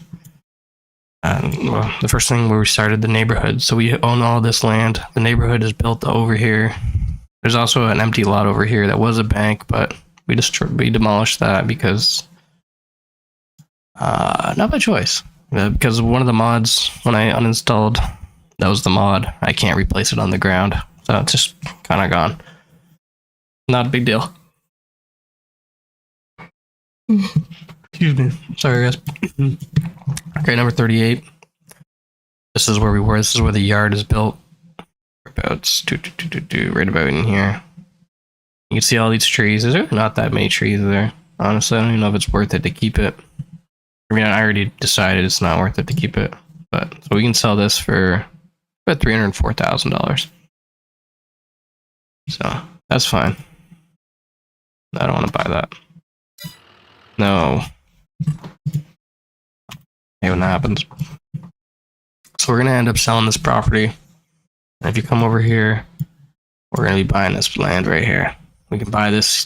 well, the first thing where we started the neighborhood. So we own all this land. The neighborhood is built over here. There's also an empty lot over here that was a bank, but we demolished that because not by choice. Because one of the mods, when I uninstalled, that was the mod. I can't replace it on the ground, so it's just kind of gone. Not a big deal. Excuse me. Sorry, guys. Okay, number 38. This is where we were. This is where the yard is built. About right about in here. You can see all these trees. There's really not that many trees there. Honestly, I don't even know if it's worth it to keep it. I mean, I already decided it's not worth it to keep it. But so we can sell this for about $304,000. So that's fine. I don't want to buy that. No. Hey, when that happens. So we're gonna end up selling this property. And if you come over here, we're gonna be buying this land right here. We can buy this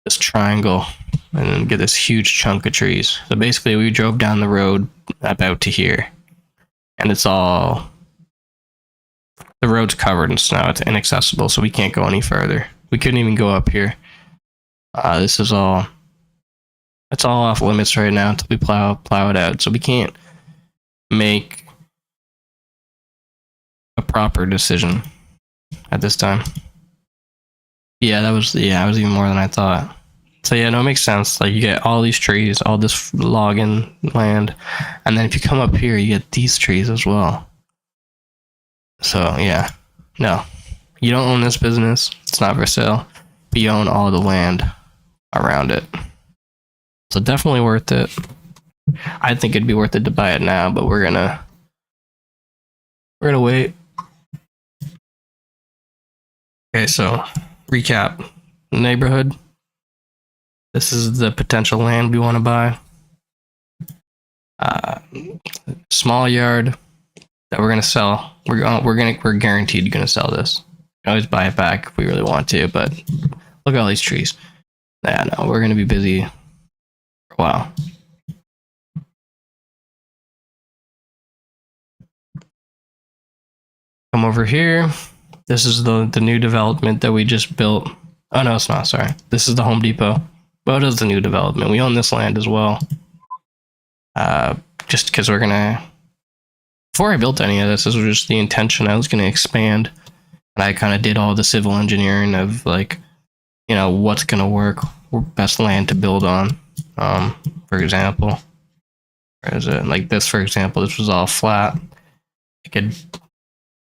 triangle and then get this huge chunk of trees. So basically, we drove down the road about to here, and it's all, the road's covered in snow. It's inaccessible, so we can't go any further. We couldn't even go up here. This is all, it's all off limits right now until we plow it out. So we can't make a proper decision at this time. Yeah, that was even more than I thought. So yeah, no, it makes sense. Like, you get all these trees, all this logging land, and then if you come up here, you get these trees as well. So yeah, no, you don't own this business. It's not for sale, but you own all the land around it. So definitely worth it. I think it'd be worth it to buy it now, but we're gonna wait. Okay, so recap. Neighborhood. This is the potential land we want to buy. Small yard that we're gonna sell. We're guaranteed gonna sell this. can always buy it back if we really want to, but look at all these trees. Yeah, no, we're gonna be busy for a while. Come over here. This is the new development that we just built. Oh no, it's not, sorry. This is the Home Depot. Well, it is the new development. We own this land as well. Just because we're gonna... Before I built any of this was just the intention. I was gonna expand. And I kind of did all the civil engineering of like, you know, what's gonna work, best land to build on. For example, where is it? Like this, for example, this was all flat. I could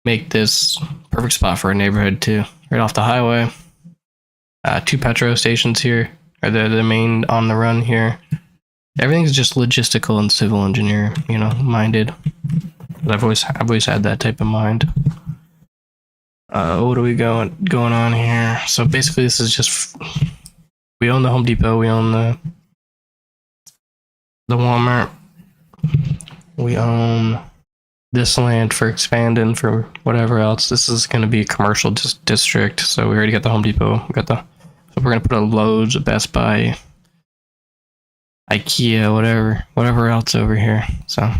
make this perfect spot for a neighborhood too, right off the highway. 2 petrol stations here, or the main on the run here. Everything's just logistical and civil engineer, you know, minded. I've always had that type of mind. What are we going on here? So basically, this is just we own the Home Depot, we own the Walmart, we own this land for expanding for whatever else. This is going to be a commercial district, so we already got the Home Depot. We got the so we're going to put a Lowe's, a Best Buy, IKEA, whatever else over here. So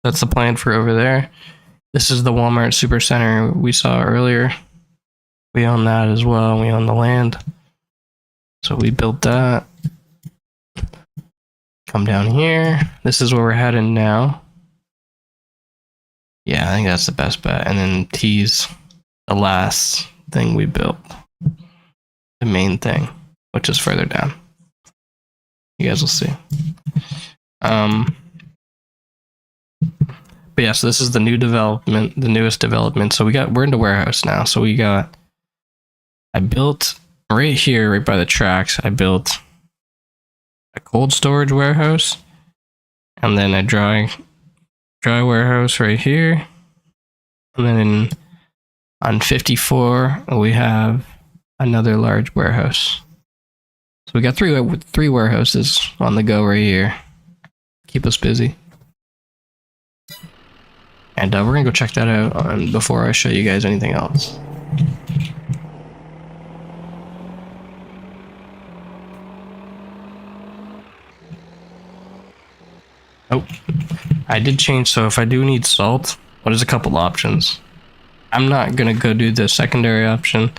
that's the plan for over there. This is the Walmart Supercenter we saw earlier. We own that as well. We own the land. So we built that. Come down here. This is where we're heading now. Yeah, I think that's the best bet. And then T's the last thing we built. The main thing, which is further down. You guys will see. But yeah, so this is the new development, the newest development. So we're into warehouse now. So I built right here, right by the tracks, I built a cold storage warehouse and then a dry warehouse right here. And then on 54, we have another large warehouse. So we got three warehouses on the go right here. Keep us busy. And we're gonna go check that out before I show you guys anything else. Oh, I did change, so if I do need salt, well, there's a couple options. I'm not gonna go do the secondary option,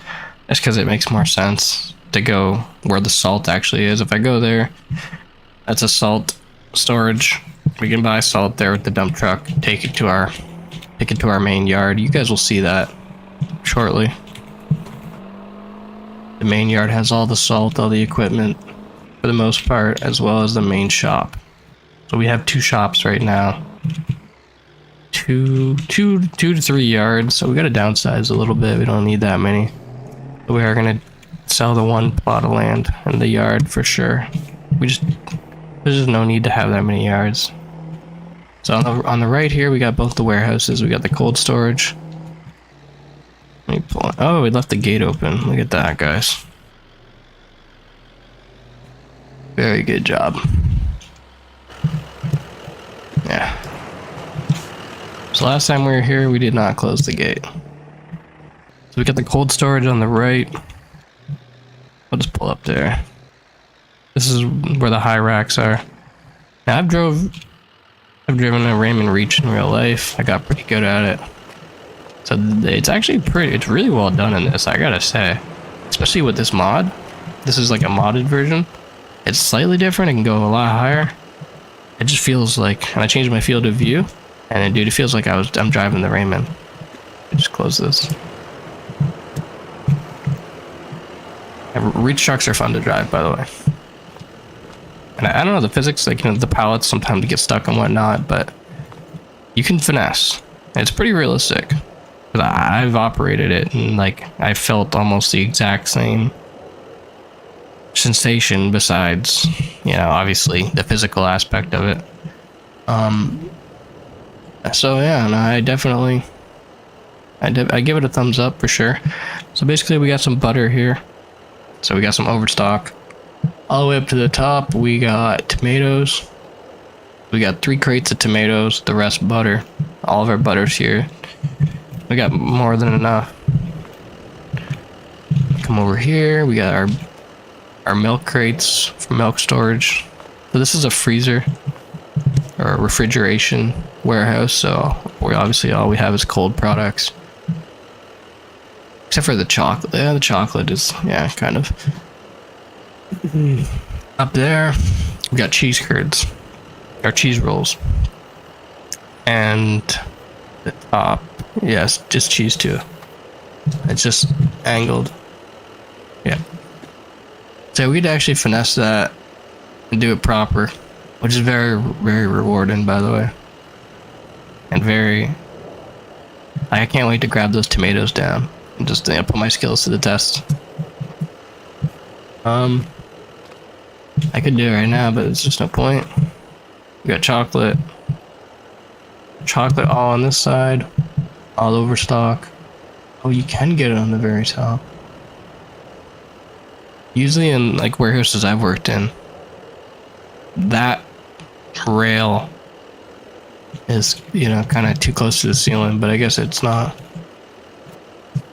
just because it makes more sense to go where the salt actually is. If I go there, that's a salt storage. We can buy salt there with the dump truck, take it to our main yard. You guys will see that shortly. The main yard has all the salt, all the equipment, for the most part, as well as the main shop. So we have 2 shops right now. 2 to 3 yards, so we gotta downsize a little bit. We don't need that many. But we are gonna sell the 1 plot of land in the yard for sure. There's just no need to have that many yards. So on the right here, we got both the warehouses. We got the cold storage. Let me pull it. Oh, we left the gate open. Look at that, guys. Very good job. Yeah. So last time we were here, we did not close the gate. So we got the cold storage on the right. I'll just pull up there. This is where the high racks are. Now I've driven a Raymond Reach in real life. I got pretty good at it. So it's actually it's really well done in this, I gotta say. Especially with this mod. This is like a modded version. It's slightly different, it can go a lot higher. It just feels like, and I changed my field of view, and dude, it feels like I'm driving the Raymond. Just close this. Reach trucks are fun to drive, by the way. And I don't know the physics, like, you know, the pallets sometimes get stuck and whatnot, but you can finesse. It's pretty realistic. But I've operated it, and like I felt almost the exact same sensation besides, you know, obviously the physical aspect of it. So yeah, and I definitely I give it a thumbs up for sure. So basically we got some butter here. So we got some overstock. All the way up to the top we got tomatoes. We got 3 crates of tomatoes, the rest butter. All of our butter's here. We got more than enough. come over here. We got our milk crates for milk storage. So this is a freezer or a refrigeration warehouse. So we obviously all we have is cold products, except for the chocolate. Yeah, the chocolate is kind of up there. We got cheese curds, or cheese rolls, and the top, yes, just cheese too. It's just angled. Yeah. So we'd actually finesse that and do it proper, which is very, very rewarding, by the way. And I can't wait to grab those tomatoes down and just put my skills to the test. I could do it right now, but it's just no point. We got chocolate. Chocolate all on this side. All over stock. Oh, you can get it on the very top. Usually in like warehouses I've worked in, that rail is, kind of too close to the ceiling, but I guess it's not.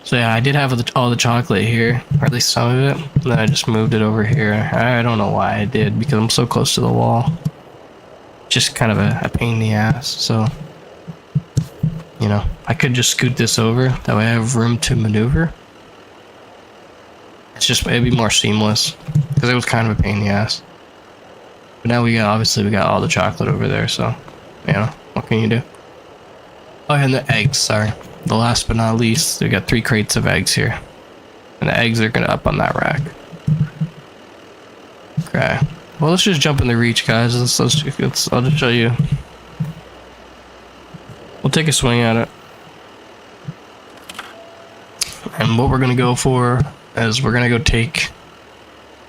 So yeah, I did have all the chocolate here, or at least some of it, and then I just moved it over here. I don't know why I did, because I'm so close to the wall. Just kind of a pain in the ass, so, I could just scoot this over, that way I have room to maneuver. It'd be more seamless, because it was kind of a pain in the ass. But now we got all the chocolate over there, so, what can you do? Oh, and the eggs, sorry. The last but not least, we got 3 crates of eggs here. And the eggs are gonna up on that rack. Okay. Well, let's just jump in the reach, guys. I'll just show you. We'll take a swing at it. And what we're gonna go for is we're gonna go take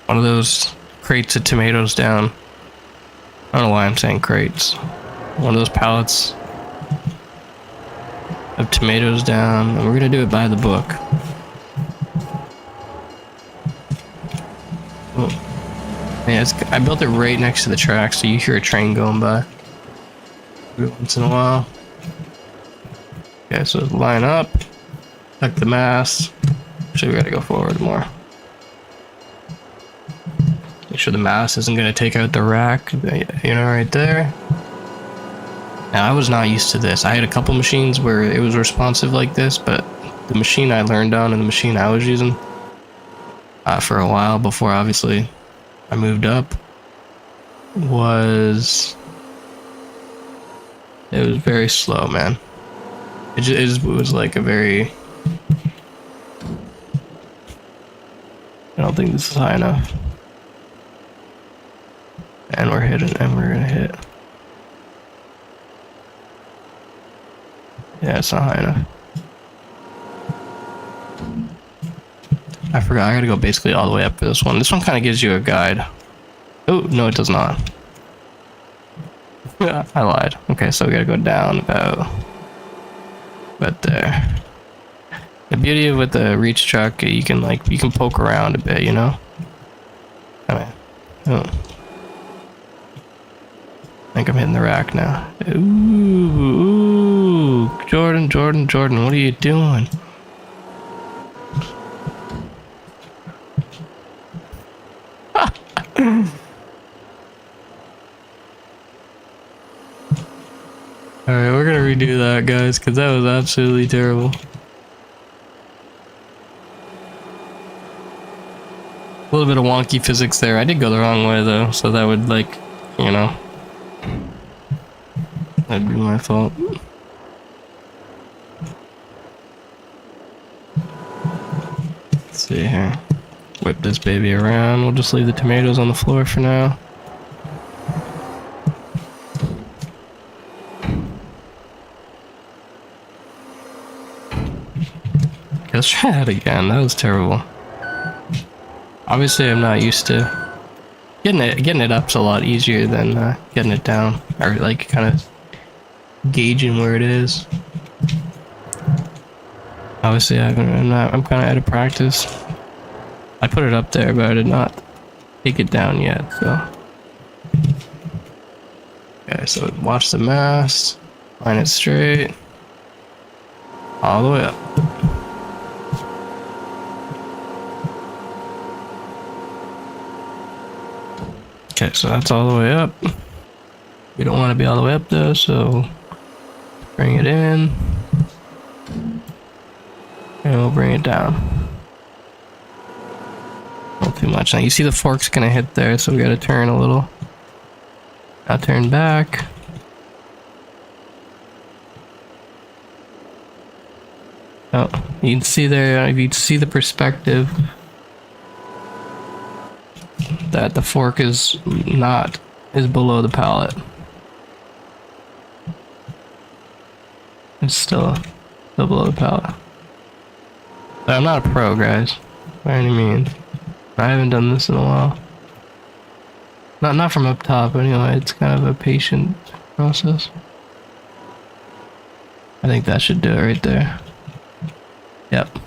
one of those crates of tomatoes down. I don't know why I'm saying crates. One of those pallets of tomatoes down, and we're gonna do it by the book. Oh. Yeah, I built it right next to the track, so you hear a train going by every once in a while. Okay, so line up, tuck the mast. Actually, we gotta go forward more. Make sure the mast isn't gonna take out the rack, right there. Now, I was not used to this. I had a couple machines where it was responsive like this, but the machine I learned on and the machine I was using for a while before, obviously, I moved up, it was very slow, man. It was like a very... I don't think this is high enough. And we're hitting, and we're gonna hit. Yeah, it's not high enough. I forgot, I gotta go basically all the way up for this one. This one kind of gives you a guide. Oh, no, it does not. I lied. Okay, so we gotta go down about there. The beauty with the reach truck, you can poke around a bit, I mean, oh. I think I'm hitting the rack now. Ooh, Jordan, what are you doing? Alright, we're gonna redo that, guys, because that was absolutely terrible. A little bit of wonky physics there. I did go the wrong way, though, so that would, that'd be my fault. Let's see here. Whip this baby around. We'll just leave the tomatoes on the floor for now. Let's try that again. That was terrible. Obviously, I'm not used to getting it up's a lot easier than getting it down, or kind of gauging where it is. Obviously, I'm kind of out of practice. I put it up there, but I did not take it down yet. So, okay, so watch the mast, line it straight, all the way up. Okay, so that's all the way up. We don't want to be all the way up though, so bring it in. And we'll bring it down. Not too much. Now you see the fork's gonna hit there, so we gotta turn a little. Now turn back. Oh, you can see there, if you see the perspective, that the fork is below the pallet. It's still below the pallet. But I'm not a pro, guys, by any means. I haven't done this in a while. Not from up top anyway, it's kind of a patient process. I think that should do it right there. Yep.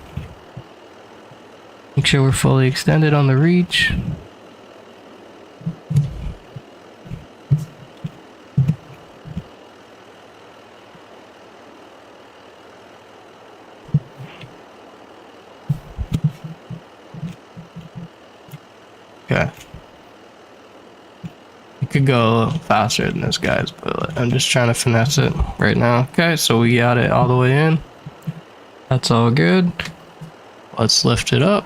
Make sure we're fully extended on the reach. Okay. It could go a little faster than this, guys, but I'm just trying to finesse it right now. Okay, so we got it all the way in. That's all good. Let's lift it up.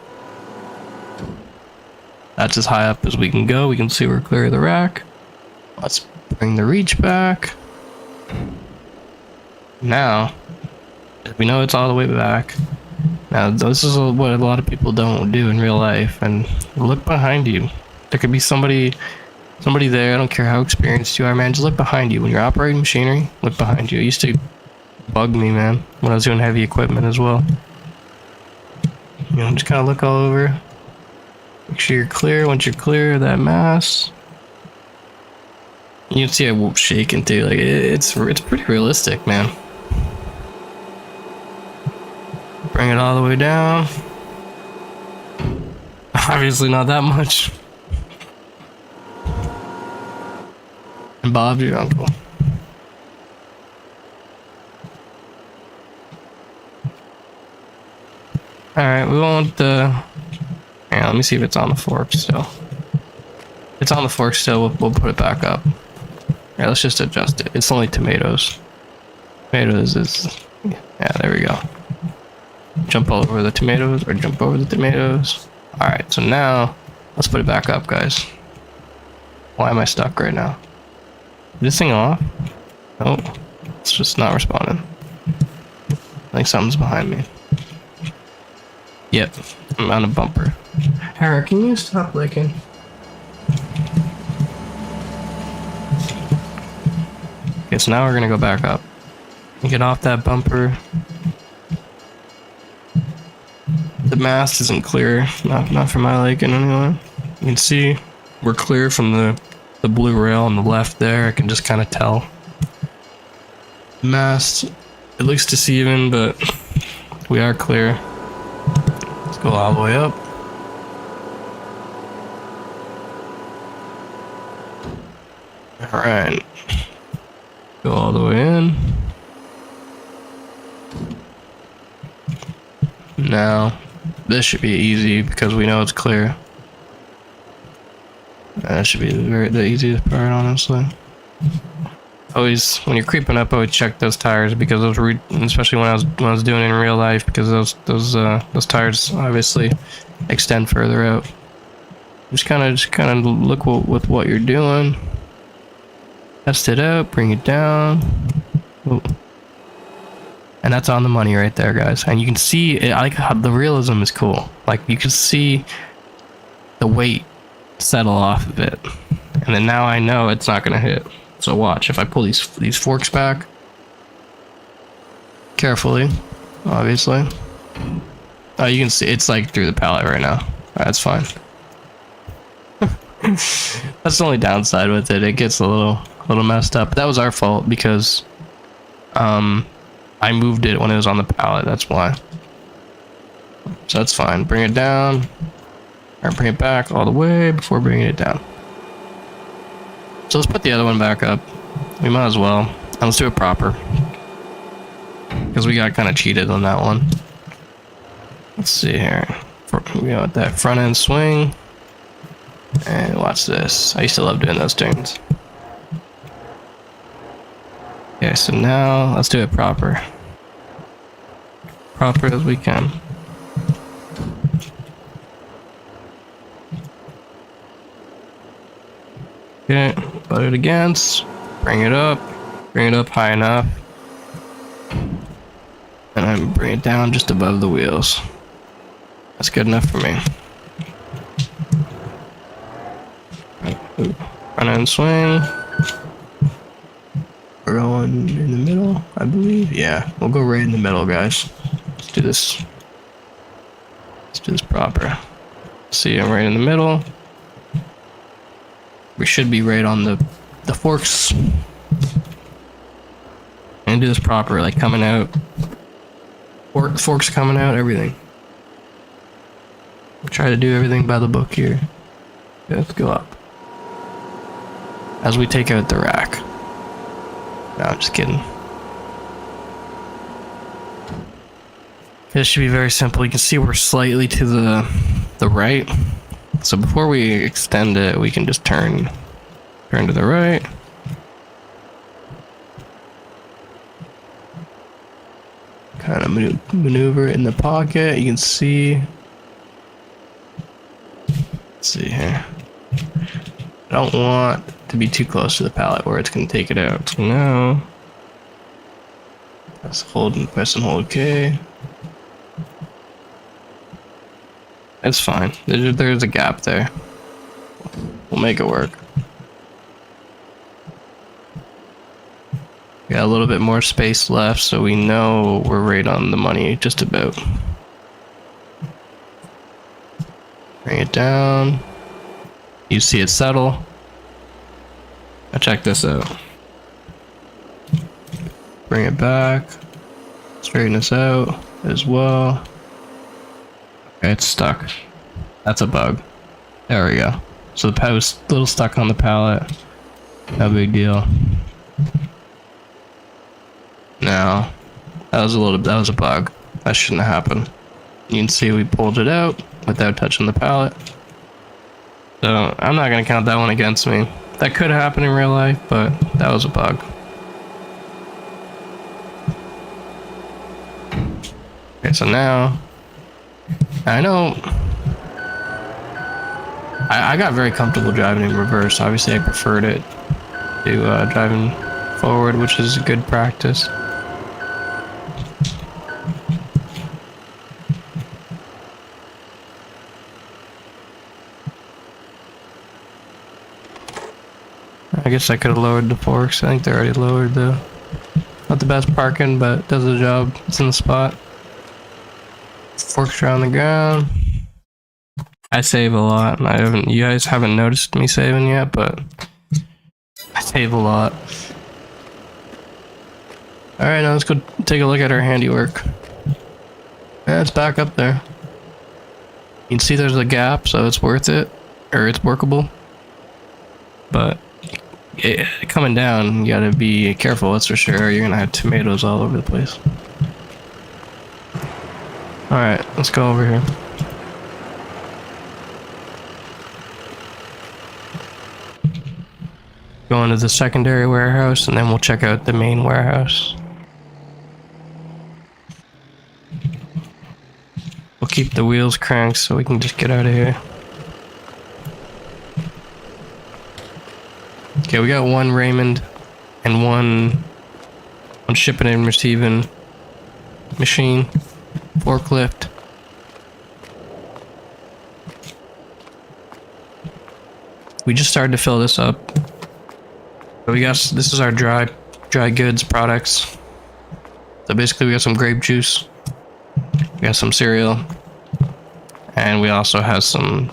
That's as high up as we can go. We can see we're clear of the rack. Let's bring the reach back. Now, we know it's all the way back. Now, this is what a lot of people don't do in real life. And look behind you. There could be somebody there. I don't care how experienced you are, man. Just look behind you. When you're operating machinery, look behind you. It used to bug me, man, when I was doing heavy equipment as well. You know, just kind of look all over. Make sure you're clear. Once you're clear of that mass, you can see it shaking too. Like it's pretty realistic, man. Bring it all the way down. Obviously not that much. And Bob's your uncle. Alright, we won't, yeah, let me see if it's on the fork still. If it's on the fork still, we'll put it back up. Yeah, let's just adjust it. It's only tomatoes. Tomatoes is, yeah, there we go. Jump all over the tomatoes, or jump over the tomatoes. Alright, so now, let's put it back up, guys. Why am I stuck right now? Is this thing off? Oh, it's just not responding. I think something's behind me. Yep, I'm on a bumper. Hera, can you stop licking? Okay, so now we're gonna go back up. Get off that bumper. The mast isn't clear, not for my liking anyway. You can see we're clear from the blue rail on the left there. I can just kind of tell. Mast, it looks deceiving, but we are clear. Let's go all the way up. Alright. Go all the way in. Now, this should be easy because we know it's clear. That should be the easiest part, honestly. Always, when you're creeping up, always check those tires because those, especially when I was doing it in real life, because those tires obviously extend further out. Just kind of look with what you're doing. Test it out, bring it down. Ooh. And that's on the money right there, guys. And you can see it, I like how the realism is cool. Like you can see the weight settle off of it, and then now I know it's not gonna hit. So watch, if I pull these forks back carefully, obviously. Oh, you can see it's like through the pallet right now. That's fine. That's the only downside with it. It gets a little messed up. That was our fault because I moved it when it was on the pallet. That's why. So that's fine. Bring it down. Or bring it back all the way before bringing it down. So let's put the other one back up. We might as well. And let's do it proper. Because we got kind of cheated on that one. Let's see here. We got that front end swing. And watch this. I used to love doing those turns. Okay, so now let's do it proper. Proper as we can. Okay, butt it against, bring it up high enough, and then bring it down just above the wheels. That's good enough for me. Front end swing. We're going in the middle, I believe. Yeah, we'll go right in the middle, guys. Let's do this. Let's do this proper. See, I'm right in the middle. We should be right on the forks. And do this proper, like coming out. Forks coming out, everything. We'll try to do everything by the book here. Okay, let's go up. As we take out the rack. No, I'm just kidding. This should be very simple. You can see we're slightly to the right. So before we extend it, we can just turn to the right. Kind of maneuver in the pocket. You can see. Let's see here. I don't want to be too close to the pallet where it's going to take it out. So now, let's press and hold K. It's fine. There's a gap there. We'll make it work. Got a little bit more space left, so we know we're right on the money, just about. Bring it down. You see it settle. Now check this out. Bring it back. Straighten this out as well. Okay, it's stuck. That's a bug. There we go. So the post a little stuck on the pallet. No big deal. No, that was a bug. That shouldn't have happened. You can see we pulled it out without touching the pallet. So I'm not gonna count that one against me. That could happen in real life, but that was a bug. Okay, so now I know I got very comfortable driving in reverse. Obviously, I preferred it to driving forward, which is a good practice. I guess I could have lowered the forks. I think they're already lowered though. Not the best parking, but it does the job. It's in the spot. Forks are on the ground. I save a lot. You guys haven't noticed me saving yet, but I save a lot. Alright, now let's go take a look at our handiwork. Yeah, it's back up there. You can see there's a gap, so it's worth it. Or it's workable. But coming down, you gotta be careful, that's for sure. You're gonna have tomatoes all over the place. Alright, let's go over here. Go into the secondary warehouse, and then we'll check out the main warehouse. We'll keep the wheels cranked so we can just get out of here. Okay, we got one Raymond and one shipping and receiving machine, forklift. We just started to fill this up. So this is our dry goods products. So basically we got some grape juice, we got some cereal, and we also have some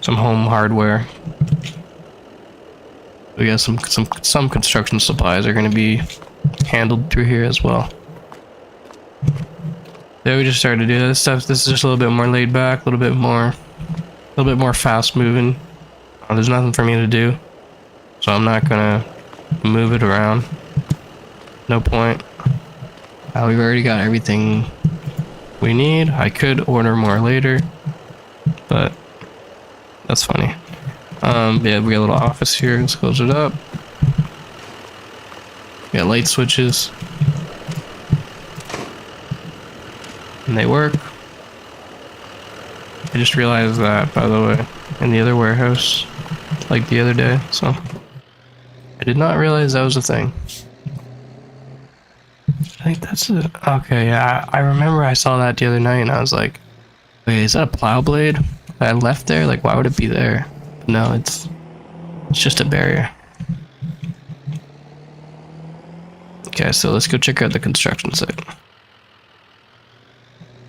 home hardware. We got some construction supplies are going to be handled through here as well. Yeah, we just started to do this stuff. This is just a little bit more laid back, a little bit more fast moving. There's nothing for me to do, so I'm not gonna move it around. No point. We've already got everything we need. I could order more later, but That's funny. Yeah, we got a little office here. Let's close it up. We got light switches. And they work. I just realized that, by the way, in the other warehouse, like the other day, so I did not realize that was a thing. I think that's it. Okay, yeah, I remember I saw that the other night and I was like, wait, is that a plow blade that I left there? Like, why would it be there? No, it's just a barrier. Okay, so let's go check out the construction site.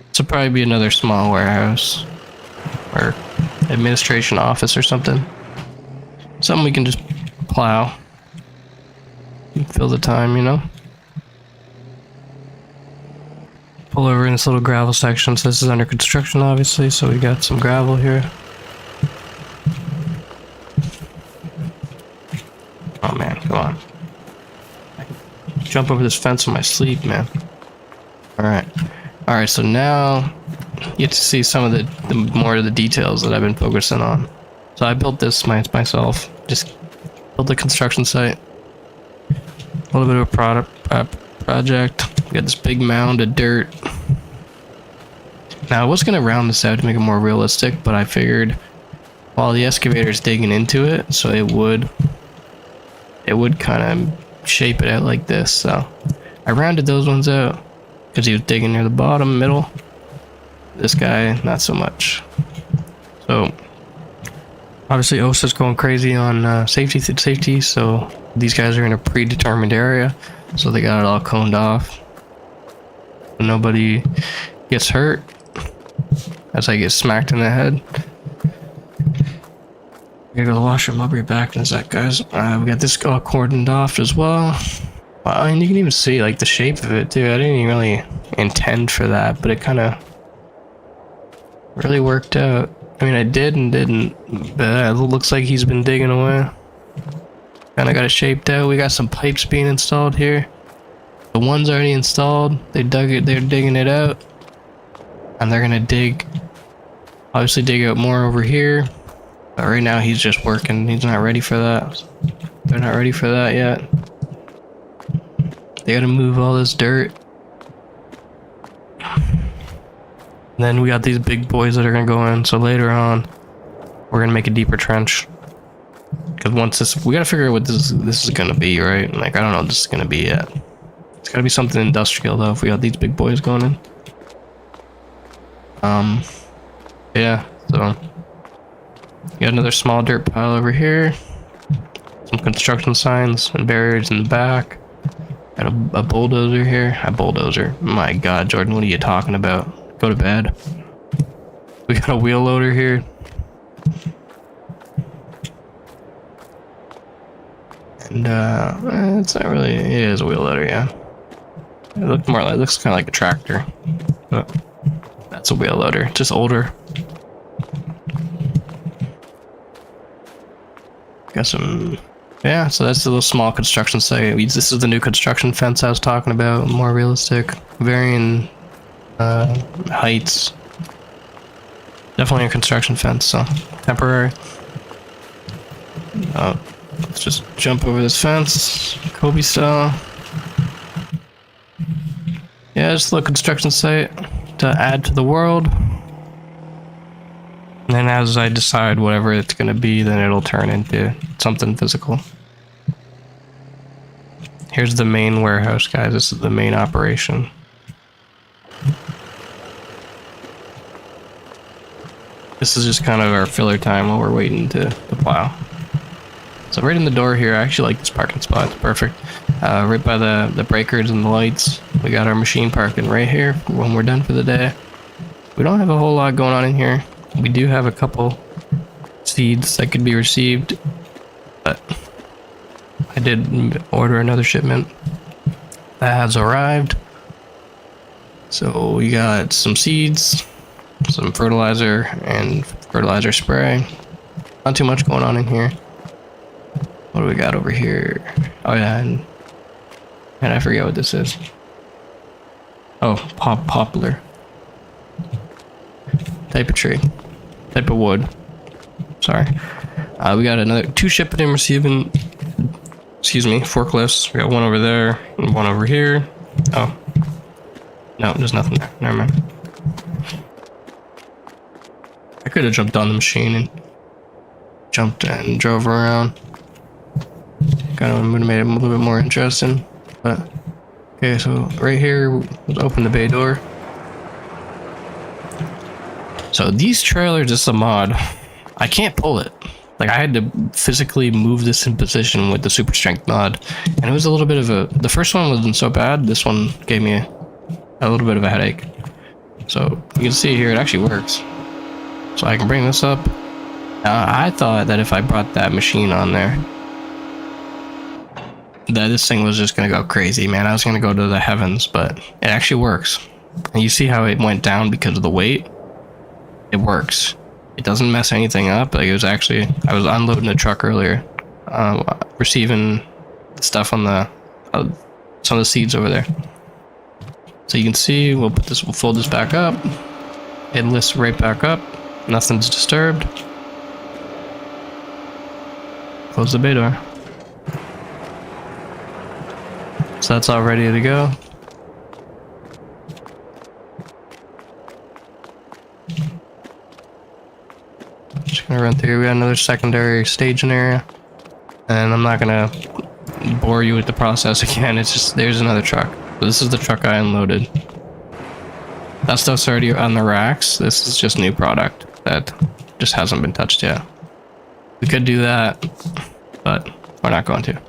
This will probably be another small warehouse or administration office or something. Something we can just plow and fill the time, you know? Pull over in this little gravel section. So this is under construction, obviously, so we got some gravel here. Oh man, come on. I can jump over this fence in my sleep, man. Alright, so now you get to see some of the more of the details that I've been focusing on. So I built this myself. Just built the construction site. A little bit of a project. We got this big mound of dirt. Now I was gonna round this out to make it more realistic, but I figured while the excavator's digging into it, so it would kind of shape it out like this. So I rounded those ones out because he was digging near the bottom, middle. This guy, not so much. So obviously OSA's going crazy on safety, so these guys are in a predetermined area, so they got it all coned off. So nobody gets hurt as I get smacked in the head. I gotta go to the washroom. I'll be right back in a sec, guys. We got this all cordoned off as well. Wow, and you can even see like the shape of it too. I didn't even really intend for that, but it kind of really worked out. I mean, I did and didn't, but it looks like he's been digging away. Kind of got it shaped out. We got some pipes being installed here. The one's already installed. They dug it. They're digging it out, and they're gonna obviously dig out more over here. But right now he's just working. He's not ready for that. They're not ready for that yet. They gotta move all this dirt. And then we got these big boys that are gonna go in. So later on, we're gonna make a deeper trench. Because once this, we gotta figure out what this is gonna be, right? Like, I don't know what this is gonna be yet. It's gotta be something industrial though, if we got these big boys going in. Yeah, so got another small dirt pile over here. Some construction signs and barriers in the back. Got a bulldozer here. A bulldozer. My God, Jordan, what are you talking about? Go to bed. We got a wheel loader here. And it's not really. It is a wheel loader, yeah. It looks kind of like a tractor, but that's a wheel loader. Just older. Got some. Yeah, so that's the little small construction site. This is the new construction fence I was talking about. More realistic, varying heights. Definitely a construction fence, so temporary. Let's just jump over this fence, Kobe style. Yeah, just a little construction site to add to the world. And then as I decide whatever it's going to be, then it'll turn into something physical. Here's the main warehouse, guys. This is the main operation. This is just kind of our filler time while we're waiting to plow. So right in the door here, I actually like this parking spot. It's perfect. Right by the breakers and the lights. We got our machine parking right here when we're done for the day. We don't have a whole lot going on in here. We do have a couple seeds that could be received, but I did order another shipment that has arrived. So we got some seeds, some fertilizer, and fertilizer spray. Not too much going on in here. What do we got over here? Oh yeah, and I forget what this is. Oh, poplar. Type of tree. Type of wood. Sorry. We got another 2 shipping and receiving. Excuse me, forklifts. We got one over there and one over here. Oh. No, there's nothing there. Never mind. I could have jumped on the machine and jumped and drove around. Kind of would have made it a little bit more interesting. But okay, so right here, let's open the bay door. So these trailers, this is a mod. I can't pull it. Like I had to physically move this in position with the super strength mod, and it was a little bit of a. The first one wasn't so bad. This one gave me a little bit of a headache. So you can see here, it actually works. So I can bring this up. I thought that if I brought that machine on there, that this thing was just gonna go crazy, man. I was gonna go to the heavens, but it actually works. And you see how it went down because of the weight? It works. It doesn't mess anything up. Like it was actually, I was unloading the truck earlier, receiving stuff on the some of the seeds over there. So you can see, we'll fold this back up. It lifts right back up. Nothing's disturbed. Close the bay door. So that's all ready to go. Just gonna run through. We got another secondary staging area, and I'm not gonna bore you with the process again. It's just there's another truck. This is the truck I unloaded. That stuff's already on the racks. This is just new product that just hasn't been touched yet. We could do that, but we're not going to.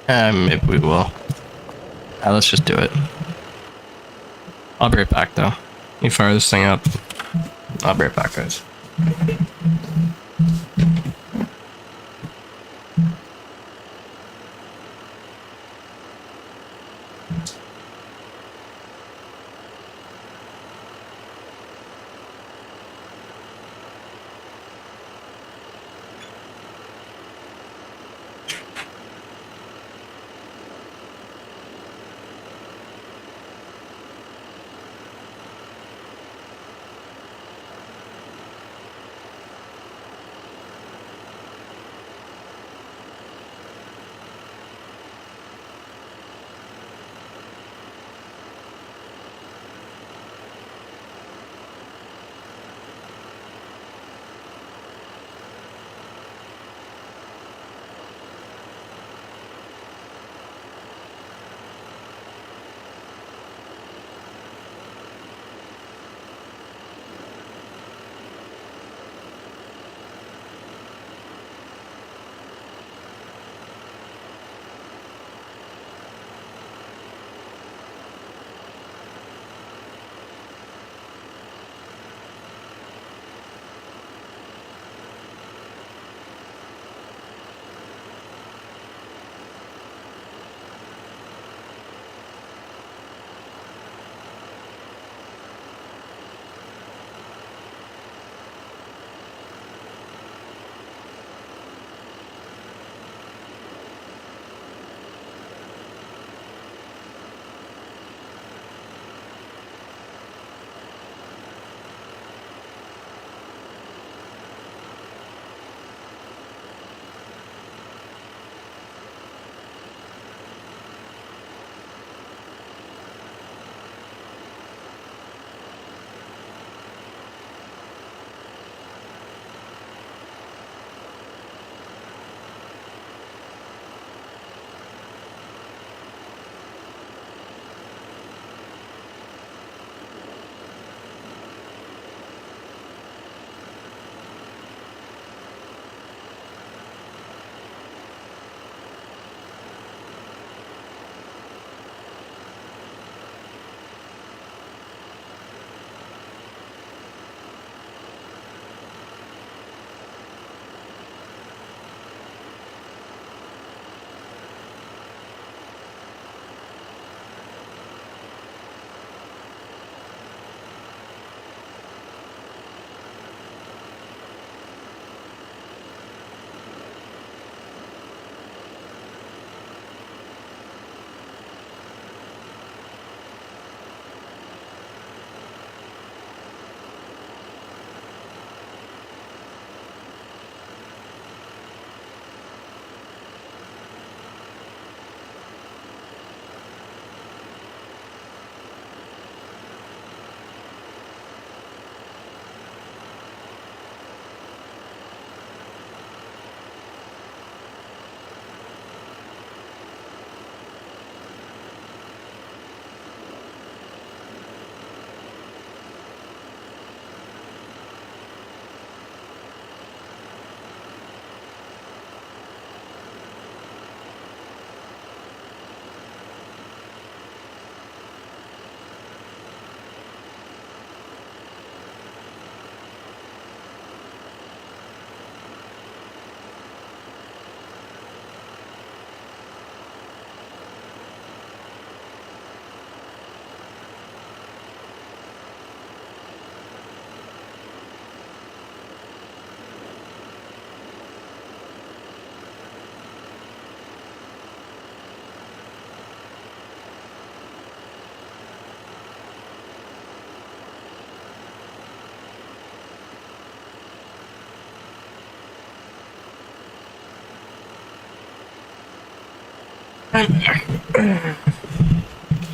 Maybe we will. Let's just do it. I'll be right back though. You fire this thing up. I'll be right back, guys.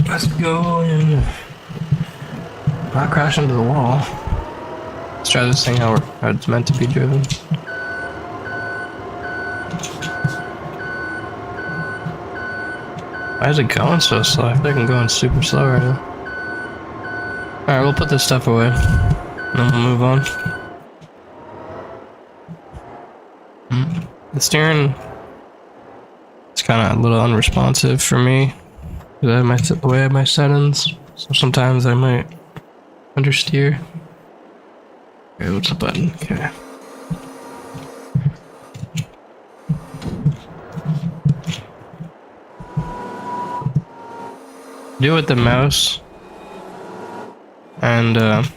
Let's go and not crash into the wall. Let's try this thing how it's meant to be driven. Why is it going so slow? I feel like I'm going super slow right now. Alright, we'll put this stuff away. And then we'll move on. The steering is kind of a little unresponsive for me. I have the way I have my settings. So sometimes I might understeer. Okay, what's the button? Okay. Do it with the mouse. And I've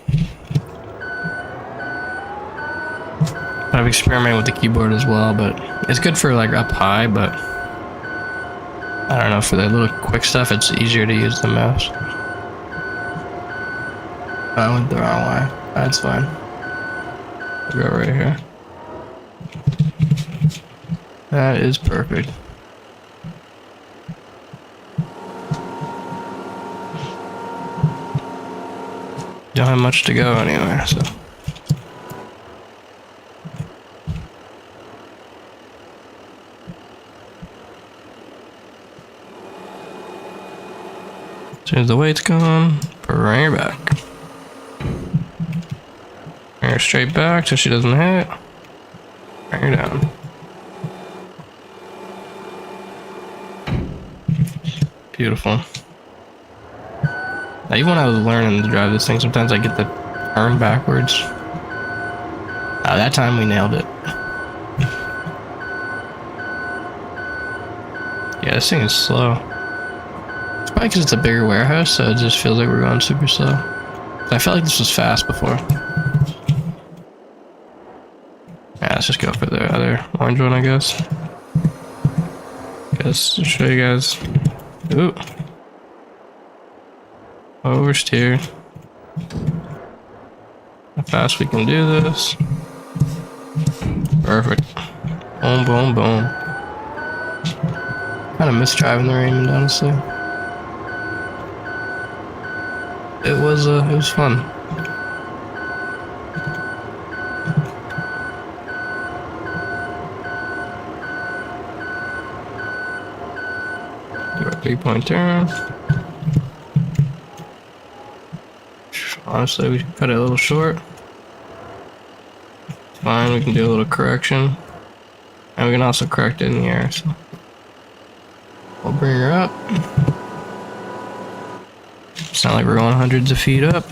experimented with the keyboard as well, but it's good for like up high, but I don't know, for the little quick stuff it's easier to use the mouse. I went the wrong way. That's fine. We'll go right here. That is perfect. Don't have much to go anywhere, so. As soon as the weight's gone, bring her back. Bring her straight back so she doesn't hit. Bring her down. Beautiful. Now, even when I was learning to drive this thing, sometimes I get the turn backwards. That time we nailed it. Yeah, this thing is slow. It's probably because it's a bigger warehouse, so it just feels like we're going super slow. I felt like this was fast before. Yeah, let's just go for the other orange one, I guess. Guess to show you guys. Ooh. Oversteer. How fast we can do this. Perfect. Boom, boom, boom. Kind of miss driving the Raymond, honestly. It was fun. Do a 3-point turn. Honestly, we should cut it a little short. It's fine, we can do a little correction. And we can also correct it in the air, so. We'll bring her up. It's not like we're going hundreds of feet up.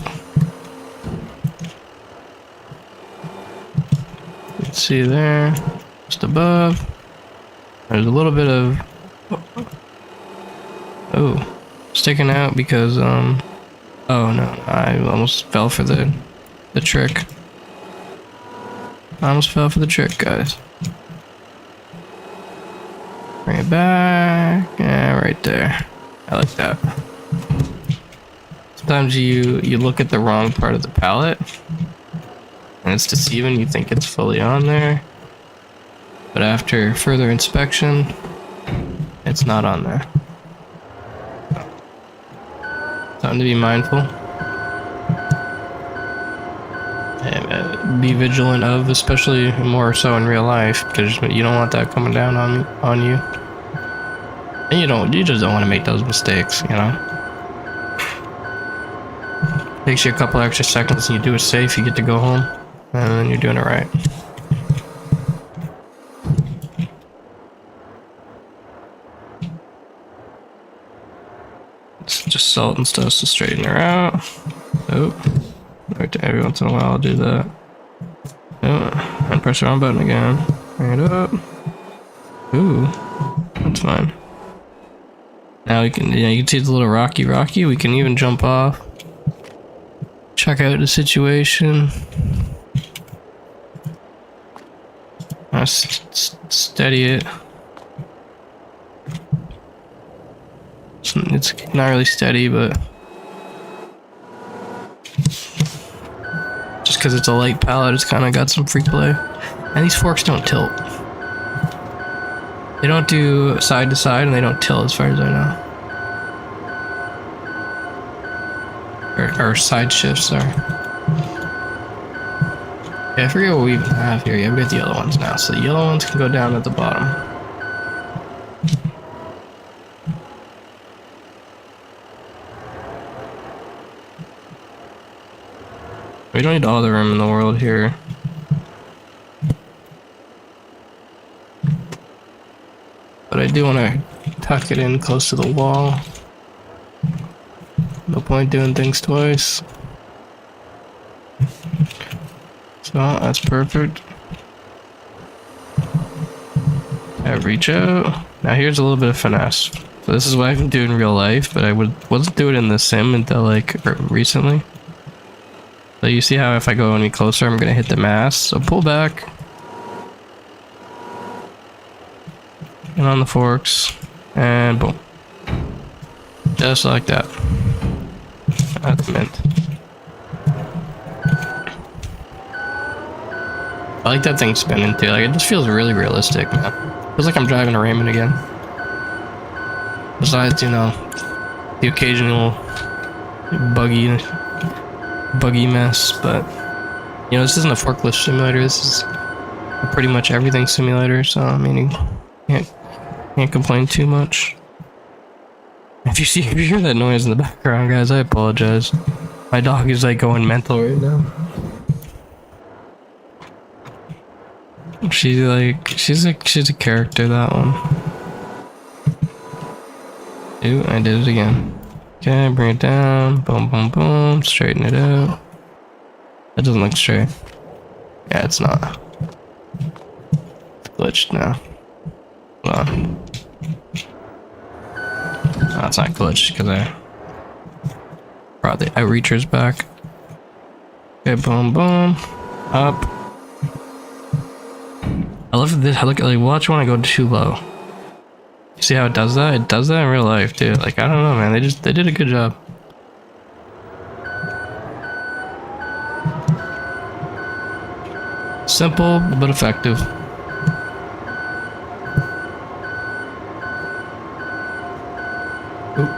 You can see there, just above. There's a little bit of, oh, sticking out because, oh no, I almost fell for the trick. I almost fell for the trick, guys. Bring it back. Yeah, right there. I like that. Sometimes you look at the wrong part of the palette and it's deceiving. You think it's fully on there, but after further inspection, it's not on there. Something to be mindful and be vigilant of, especially more so in real life, because you don't want that coming down on you. And you just don't want to make those mistakes, you know. Takes you a couple extra seconds and you do it safe, you get to go home, and then you're doing it right. It's just salt and stuff to straighten her out. Oh, right there. Every once in a while I'll do that. Oh, and press the wrong button again. Bring it up. Ooh, that's fine. Now you can see the little rocky. We can even jump off. Check out the situation. Steady it. It's not really steady, but just because it's a light pallet, it's kind of got some free play. And these forks don't tilt. They don't do side to side and they don't tilt as far as I know. Or side shifts, sorry. Yeah, I forget what we have here. Yeah, we got the yellow ones now. So the yellow ones can go down at the bottom. We don't need all the room in the world here. But I do want to tuck it in close to the wall. No point doing things twice. So that's perfect. I reach out. Now here's a little bit of finesse. So this is what I can do in real life, but I wasn't do it in the sim until like recently. So you see how if I go any closer, I'm gonna hit the mast. So pull back. And on the forks. And boom. Just like that. That's mint. I like that thing spinning too. Like it just feels really realistic, man. Feels like I'm driving a Raymond again. Besides, you know, the occasional buggy mess, but you know, this isn't a forklift simulator. This is a pretty much everything simulator. So I mean, you can't complain too much. If you hear that noise in the background, guys, I apologize. My dog is like going mental right now. She's a character, that one. Ooh, I did it again. Okay, bring it down. Boom, boom, boom. Straighten it out. That doesn't look straight. Yeah, it's not. It's glitched now. Hold on. Oh, it's not glitched because I brought the outreachers back. Okay, boom, boom. Up. I love this. Like, watch when I go too low. You see how it does that? It does that in real life too. Like, I don't know, man. They did a good job. Simple but effective. Oop.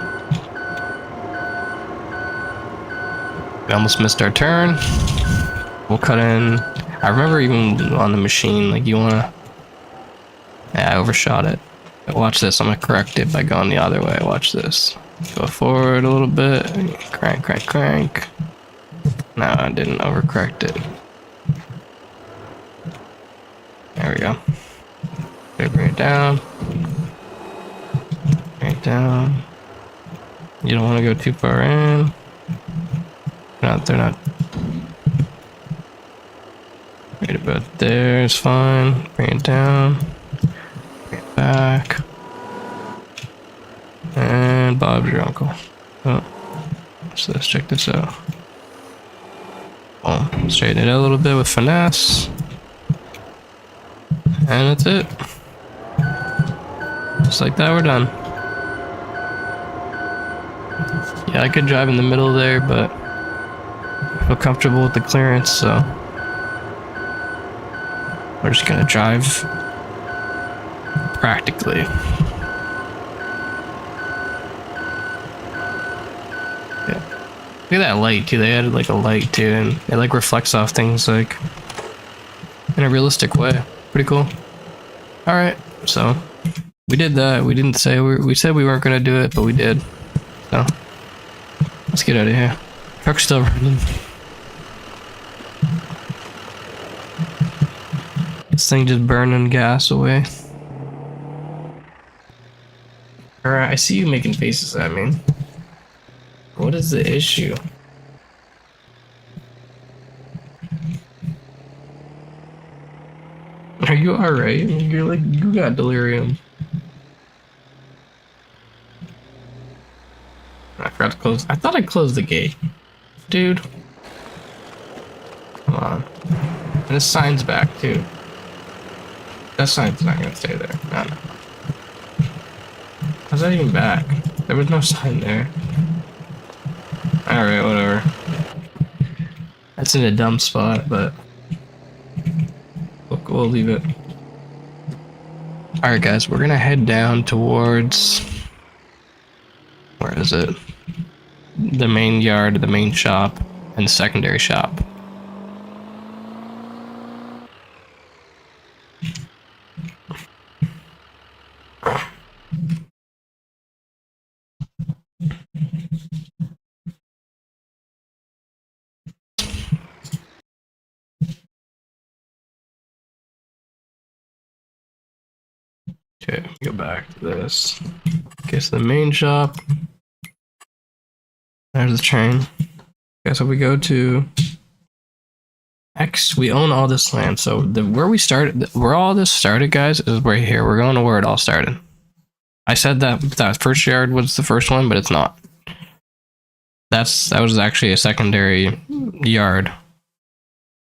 We almost missed our turn. We'll cut in. I remember even on the machine, like you wanna... Yeah, I overshot it. But watch this, I'm gonna correct it by going the other way. Watch this. Go forward a little bit. Crank, crank, crank. No, I didn't overcorrect it. There we go. Okay, bring it down. Bring it down. You don't want to go too far in. No, they're not. Right about there is fine. Bring it down. Bring it back. And Bob's your uncle. Oh. So let's check this out. Boom. Straighten it out a little bit with finesse. And that's it. Just like that, we're done. Yeah, I could drive in the middle there, but I feel comfortable with the clearance, so we're just gonna drive practically. Yeah. Look at that light too. They added like a light too, and it like reflects off things like in a realistic way. Pretty cool. All right, so we did that. We didn't say we said we weren't gonna do it, but we did. So let's get out of here. Truck's still running. This thing just burning gas away. Alright, I see you making faces at me. What is the issue? Are you alright? You're like, you got delirium. I forgot to close. I thought I closed the gate. Dude. Come on. And this sign's back too. That sign's not gonna stay there. No. How's that even back? There was no sign there. Alright, whatever. That's in a dumb spot, but we'll leave it. Alright guys, we're gonna head down towards, where is it? The main yard, the main shop, and the secondary shop. Okay, go back to this. Okay, so the main shop. There's the train. Okay, so we go to X. We own all this land. So where we started, where all this started, guys, is right here. We're going to where it all started. I said that first yard was the first one, but it's not. That was actually a secondary yard.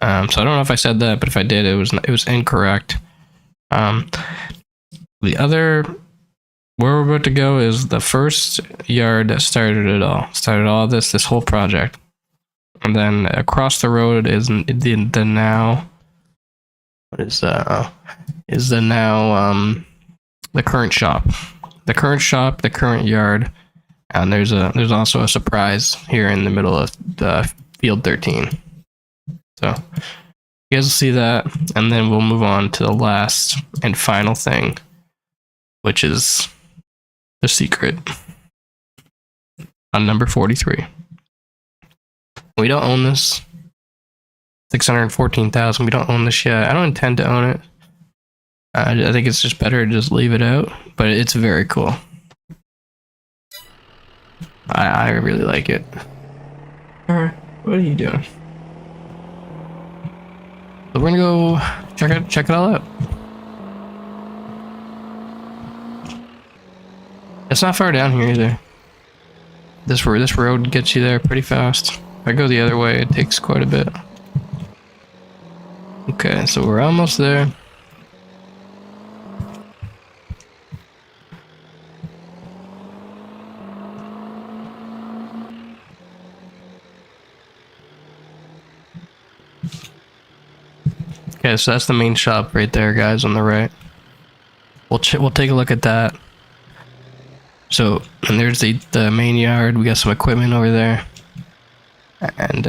So I don't know if I said that, but if I did, it was incorrect. The other, where we're about to go is the first yard that started it all. Started all this whole project. And then across the road is the now. What is the current shop. The current shop, the current yard, and there's also a surprise here in the middle of the field 13. So you guys will see that, and then we'll move on to the last and final thing, which is the secret on number 43. We don't own this. 614,000. We don't own this yet. I don't intend to own it. I think it's just better to just leave it out, but it's very cool. I really like it. Alright, what are you doing? So we're gonna go check it all out. It's not far down here either. This road gets you there pretty fast. If I go the other way, it takes quite a bit. Okay, so we're almost there. Okay, so that's the main shop right there, guys, on the right. We'll take a look at that. So, and there's the main yard. We got some equipment over there, and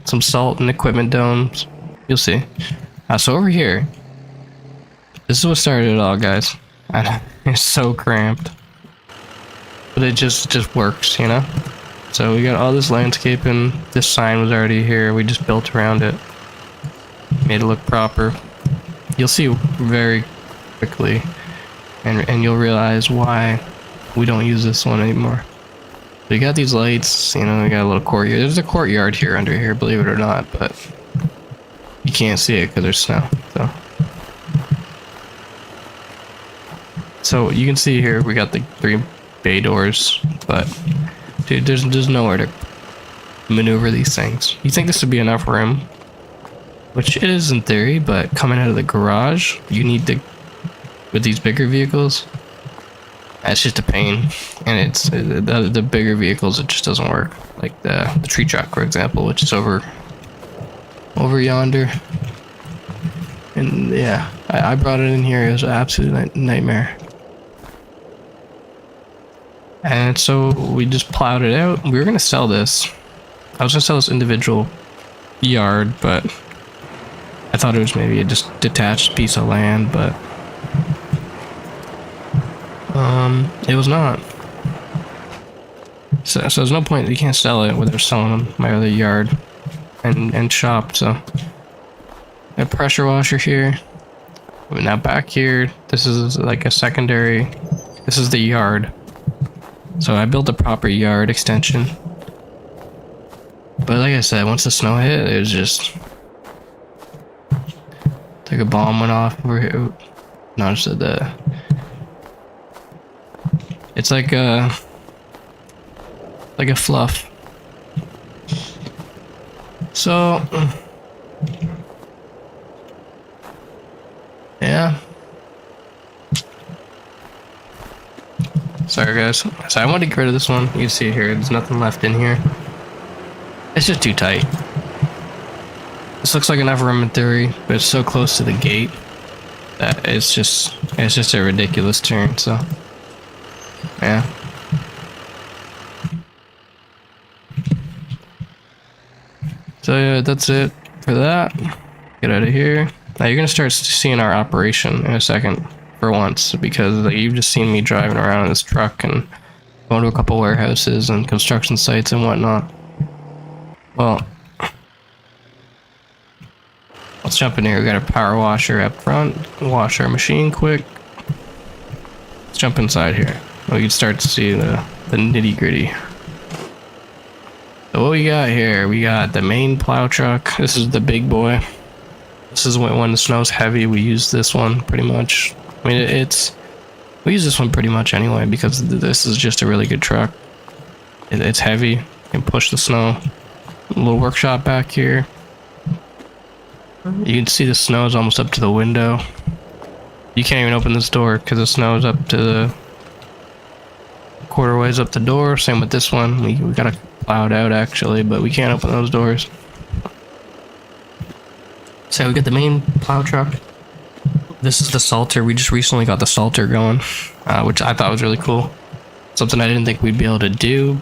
some salt and equipment domes. You'll see. So over here, this is what started it all, guys. It's so cramped, but it just works, you know. So we got all this landscaping. This sign was already here. We just built around it. Made it look proper. You'll see very quickly, and you'll realize why we don't use this one anymore. We got these lights, you know, we got a little courtyard. There's a courtyard here under here, believe it or not, but you can't see it because there's snow. So you can see here we got the 3 bay doors, but dude, there's nowhere to maneuver these things. You think this would be enough room? Which it is in theory, but coming out of the garage, you need to, with these bigger vehicles, it's just a pain. And it's the bigger vehicles, it just doesn't work. Like the tree truck, for example, which is over yonder. And yeah, I brought it in here. It was an absolute nightmare. And so we just plowed it out. We were gonna sell this. I was gonna sell this individual yard, but I thought it was maybe a just detached piece of land, but it was not. So there's no point. You can't sell it without selling my other yard and shop. So a pressure washer here. Now back here, this is like a secondary. This is the yard. So I built a proper yard extension. But like I said, once the snow hit, it was just like a bomb went off over here. No, I said that. It's like a fluff. So yeah. Sorry guys. So I want to get rid of this one. You can see here, there's nothing left in here. It's just too tight. This looks like enough room in theory, but it's so close to the gate that it's just a ridiculous turn. So yeah. So yeah, that's it for that. Get out of here. Now you're gonna start seeing our operation in a second, for once, because you've just seen me driving around in this truck and going to a couple warehouses and construction sites and whatnot. Well, let's jump in here. We got a power washer up front. Wash our machine quick. Let's jump inside here. We can start to see the nitty gritty. So what we got here? We got the main plow truck. This is the big boy. This is when the snow's heavy, we use this one pretty much. I mean, we use this one pretty much anyway because this is just a really good truck. It's heavy. You can push the snow. A little workshop back here. You can see the snow is almost up to the window. You can't even open this door because the snow is up to the quarter ways up the door. Same with this one. We gotta plow it out actually, but we can't open those doors. So we got the main plow truck. This is the Salter. We just recently got the Salter going, which I thought was really cool. Something I didn't think we'd be able to do.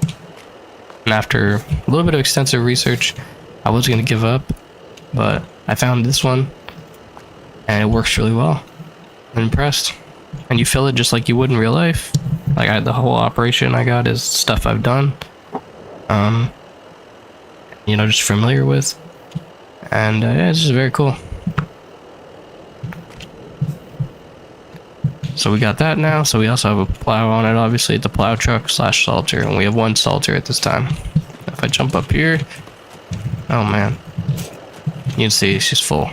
And after a little bit of extensive research, I was gonna give up, but I found this one, and it works really well. I'm impressed. And you fill it just like you would in real life. Like the whole operation I got is stuff I've done. You know, just familiar with. And yeah, it's just very cool. So we got that now. So we also have a plow on it. Obviously, it's a plow truck / Salter, and we have one Salter at this time. If I jump up here, oh man, you can see she's full,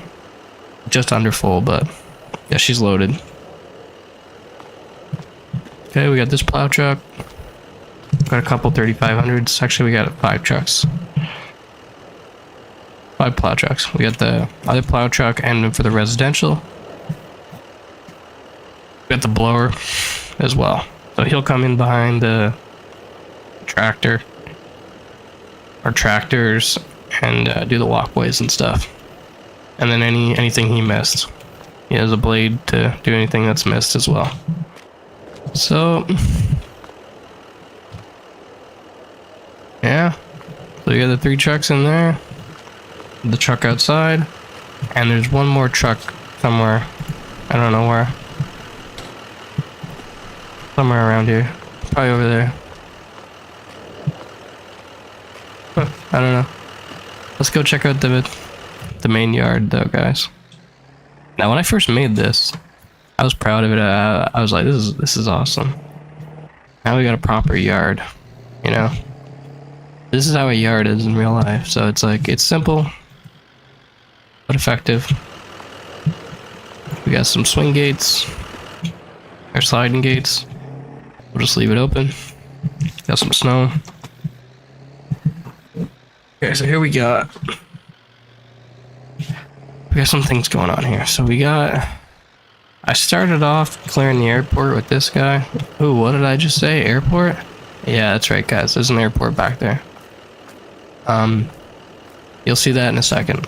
just under full, but yeah, she's loaded. Okay, we got this plow truck. Got a couple 3500s. Actually, we got 5 trucks. 5 plow trucks. We got the other plow truck, and for the residential, we got the blower as well. So he'll come in behind the tractor or tractors and do the walkways and stuff. And then anything he missed, he has a blade to do anything that's missed as well. So yeah, so you got the 3 trucks in there, the truck outside, and there's one more truck somewhere. I don't know where. Somewhere around here. Probably over there. Huh, I don't know. Let's go check out the main yard though, guys. Now when I first made this, I was proud of it. I was like, this is awesome. Now we got a proper yard, you know? This is how a yard is in real life. So it's like, it's simple, but effective. We got some swing gates, or sliding gates. We'll just leave it open. Got some snow. Okay, so here we got some things going on here. So I started off clearing the airport with this guy. Ooh, what did I just say? Airport? Yeah, that's right, guys. There's an airport back there. You'll see that in a second.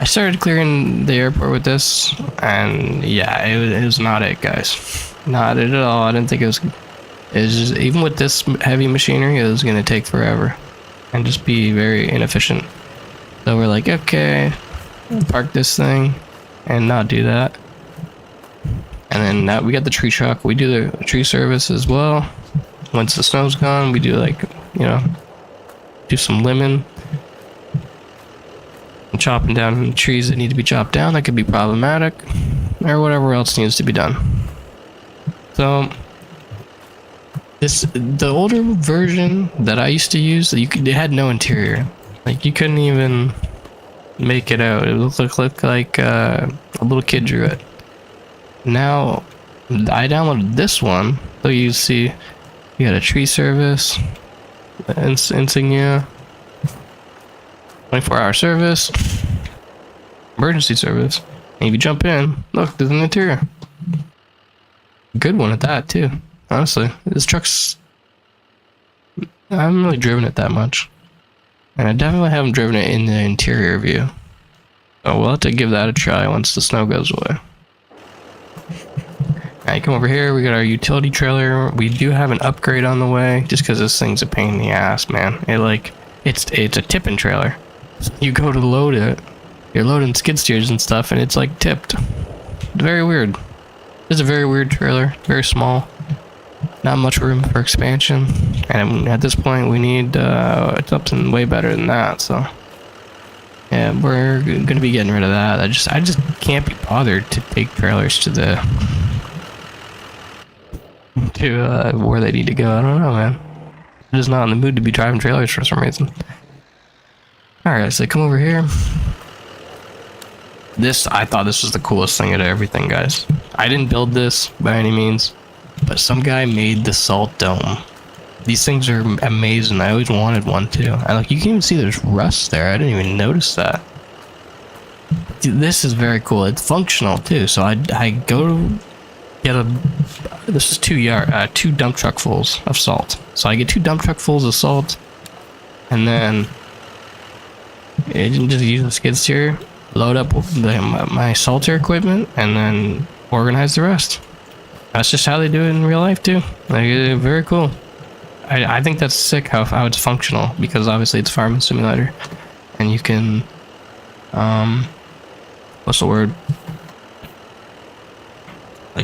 I started clearing the airport with this, and yeah, it was not it, guys. Not it at all. I didn't think it was just, even with this heavy machinery, it was going to take forever and just be very inefficient. So we're like, okay, park this thing and not do that. And then now we got the tree truck. We do the tree service as well. Once the snow's gone, we do like, you know, do some limbing. And chopping down trees that need to be chopped down that could be problematic, or whatever else needs to be done. So the older version that I used to use, it had no interior. Like you couldn't even make it out. It looked like a little kid drew it. Now I downloaded this one, so you see you got a tree service, insignia, 24-hour service, emergency service, and if you jump in, look, there's an interior. Good one at that too. Honestly, this truck's, I haven't really driven it that much, and I definitely haven't driven it in the interior view. So we'll have to give that a try once the snow goes away. Alright, come over here. We got our utility trailer. We do have an upgrade on the way, just because this thing's a pain in the ass, man. It's a tipping trailer. You go to load it, you're loading skid steers and stuff, and it's like tipped. Very weird. It's a very weird trailer. Very small. Not much room for expansion. And at this point, we need something way better than that. So yeah, we're gonna be getting rid of that. I just can't be bothered to take trailers to where they need to go. I don't know, man. I'm just not in the mood to be driving trailers for some reason. Alright, so come over here. I thought this was the coolest thing out of everything, guys. I didn't build this by any means, but some guy made the salt dome. These things are amazing. I always wanted one too. You can even see there's rust there. I didn't even notice that. Dude, this is very cool. It's functional too. So I go to get this is 2 dump truck fulls of salt. So I get 2 dump truck fulls of salt, and then just use the skid steer, load up my salter equipment, and then organize the rest. That's just how they do it in real life too. Very cool. I think that's sick how it's functional, because obviously it's farming simulator, and you can what's the word?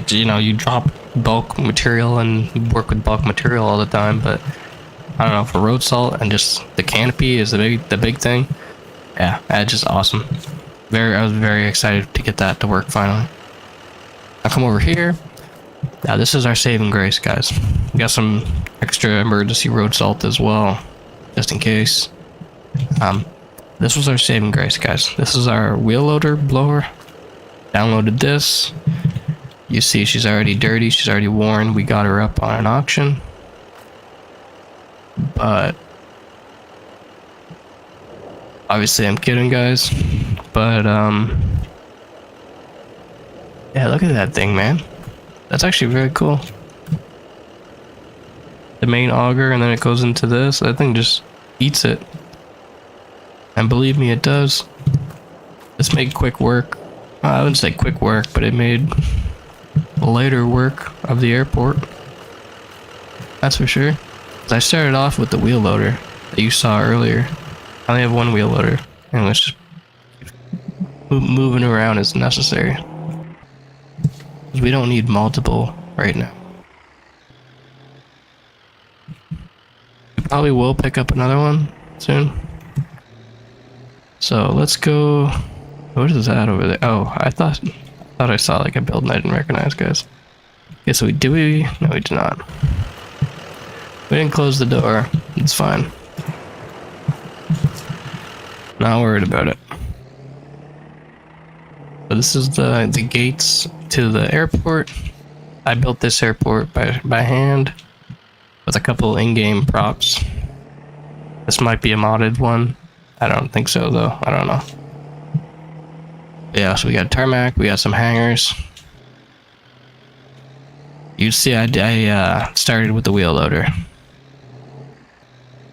You drop bulk material and work with bulk material all the time, but I don't know, for road salt and just the canopy is the big thing. Yeah, that's just awesome. I was very excited to get that to work finally. I'll come over here. Now this is our saving grace, guys. We got some extra emergency road salt as well, just in case. This was our saving grace, guys. This is our wheel loader blower. Downloaded this. You see she's already dirty, she's already worn. We got her up on an auction. But obviously I'm kidding, guys. But yeah, look at that thing, man. That's actually very cool. The main auger, and then it goes into this. That thing just eats it. And believe me, it does. This made quick work. I wouldn't say quick work, but it made later work of the airport. That's for sure. I started off with the wheel loader that you saw earlier. I only have 1 wheel loader, and let's just moving around as necessary. We don't need multiple right now. We probably will pick up another one soon. So let's go. What is that over there? Oh, I thought I saw like a building I didn't recognize, guys. Okay, so did we? No, we did not. We didn't close the door. It's fine. Not worried about it. So this is the gates to the airport. I built this airport by hand with a couple in-game props. This might be a modded one. I don't think so though. I don't know. Yeah, so we got tarmac, we got some hangars. You see I started with the wheel loader.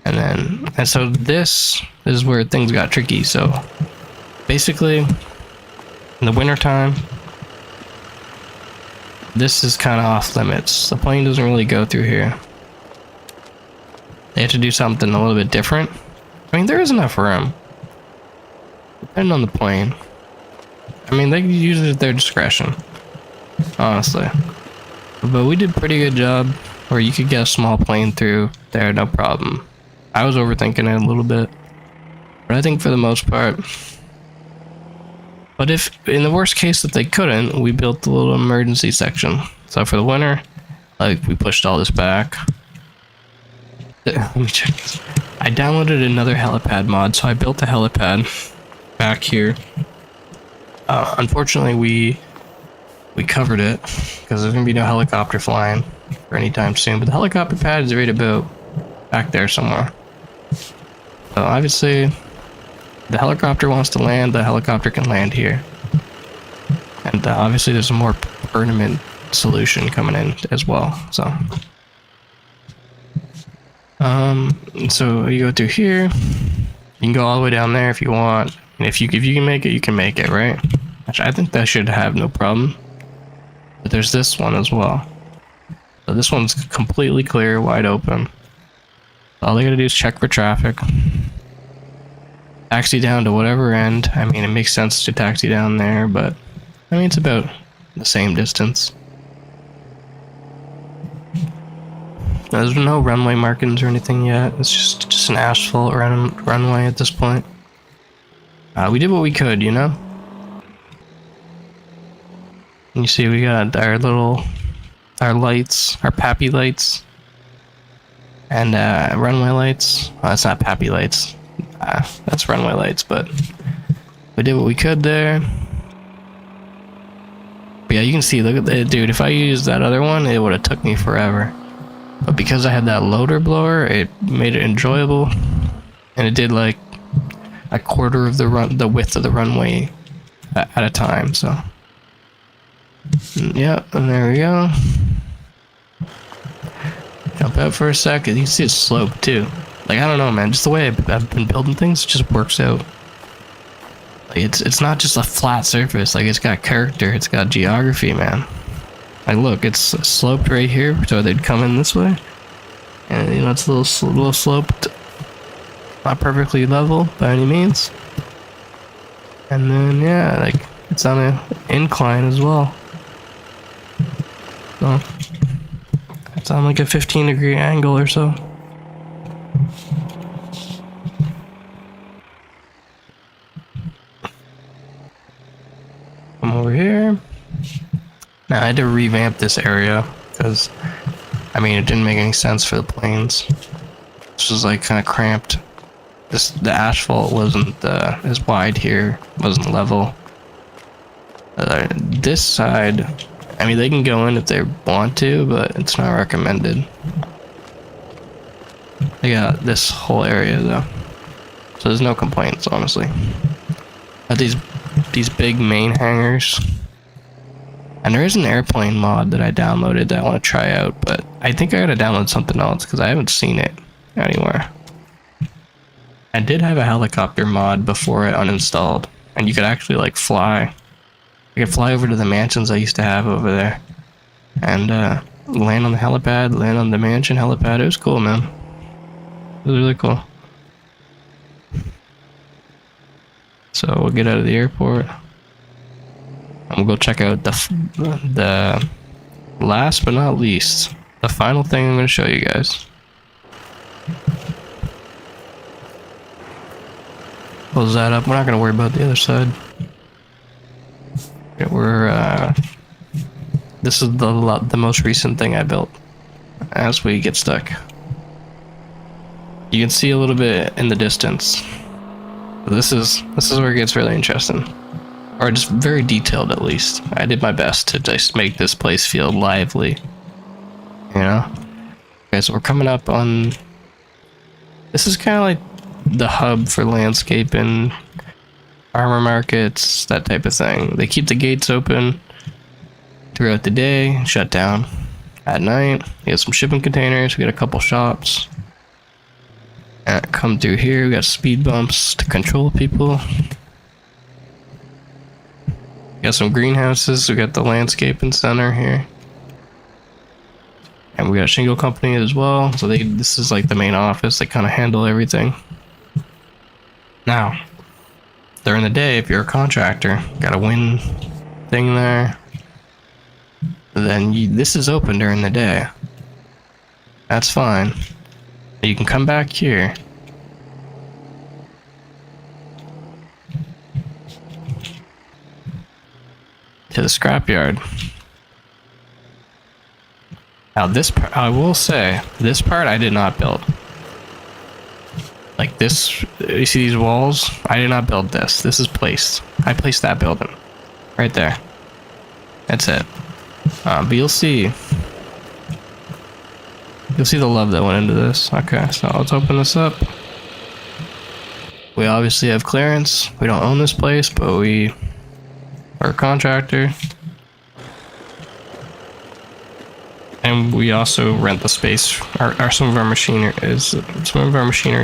And so this is where things got tricky. So basically in the winter time, this is kind of off limits. The plane doesn't really go through here. They have to do something a little bit different. I mean, there is enough room, depending on the plane. I mean, they can use it at their discretion, honestly. But we did a pretty good job where you could get a small plane through there, no problem. I was overthinking it a little bit, but I think for the most part. But if, in the worst case that they couldn't, we built a little emergency section. So for the winter, we pushed all this back. Let me check this. I downloaded another helipad mod, so I built a helipad back here. Unfortunately, we covered it because there's gonna be no helicopter flying for any time soon. But the helicopter pad is right about back there somewhere. So obviously, the helicopter wants to land. The helicopter can land here, and obviously, there's a more permanent solution coming in as well. So you go through here. You can go all the way down there if you want. And if you can make it, you can make it, right? Which I think that should have no problem. But there's this one as well. So this one's completely clear, wide open. All they gotta do is check for traffic. Taxi down to whatever end. I mean, it makes sense to taxi down there, but I mean, it's about the same distance. There's no runway markings or anything yet. It's just an asphalt runway at this point. We did what we could, you know? And you see we got our lights, our pappy lights, and runway lights. Well, that's not pappy lights. That's runway lights, but we did what we could there. But yeah, you can see, look at that, dude. If I used that other one, it would have took me forever. But because I had that loader blower, it made it enjoyable, and it did like a quarter of the width of the runway at a time. So, yeah, and there we go. Jump out for a second. You can see it's sloped too. Like, I don't know, man. Just the way I've been building things just works out. Like, it's not just a flat surface. Like, it's got character. It's got geography, man. Like, look, it's sloped right here, so they'd come in this way. And, you know, it's a little sloped. Not perfectly level by any means. And then, yeah, like, it's on an incline as well. So, it's on like a 15-degree angle or so. Come over here. Now, I had to revamp this area because, I mean, it didn't make any sense for the planes. This was like kind of cramped. The asphalt wasn't as wide here, wasn't level. This side, I mean, they can go in if they want to, but it's not recommended. They got this whole area though, so there's no complaints, honestly. Got these big main hangars, and there is an airplane mod that I downloaded that I want to try out, but I think I gotta download something else because I haven't seen it anywhere. I did have a helicopter mod before it uninstalled, and you could actually like fly. I could fly over to the mansions I used to have over there, and land on the helipad, land on the mansion helipad. It was cool, man. It was really cool. So we'll get out of the airport, and we'll go check out the last but not least, the final thing I'm going to show you guys. Close that up. We're not going to worry about the other side. This is the most recent thing I built as we get stuck. You can see a little bit in the distance. This is where it gets really interesting, or just very detailed at least. I did my best to just make this place feel lively, you know. Okay, so we're coming up on. This is kind of like the hub for landscaping, farmer markets, that type of thing. They keep the gates open throughout the day, shut down at night. We got some shipping containers, we got a couple shops. And come through here, we got speed bumps to control people. We got some greenhouses, we got the landscaping center here. And we got a shingle company as well, so this is like the main office. They kind of handle everything. Now, during the day, if you're a contractor, got a wind thing there, then this is open during the day. That's fine. You can come back here. To the scrapyard. Now this part, I will say, this part I did not build. Like this, you see these walls? I did not build this. This is placed. I placed that building. Right there. That's it. But you'll see the love that went into this. Okay, so let's open this up. We obviously have clearance. We don't own this place, but we are a contractor. And we also rent the space. Some of our machinery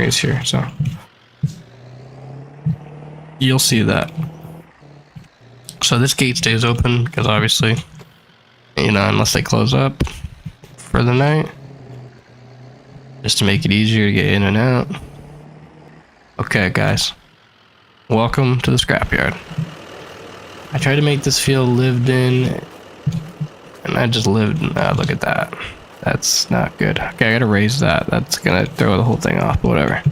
is here. So You'll see that. So this gate stays open because obviously, you know, unless they close up for the night, just to make it easier to get in and out. Okay, guys, welcome to the scrapyard. I tried to make this feel lived in, and I just lived in. Look at that. That's not good. Okay, I gotta raise that. That's gonna throw the whole thing off, but whatever.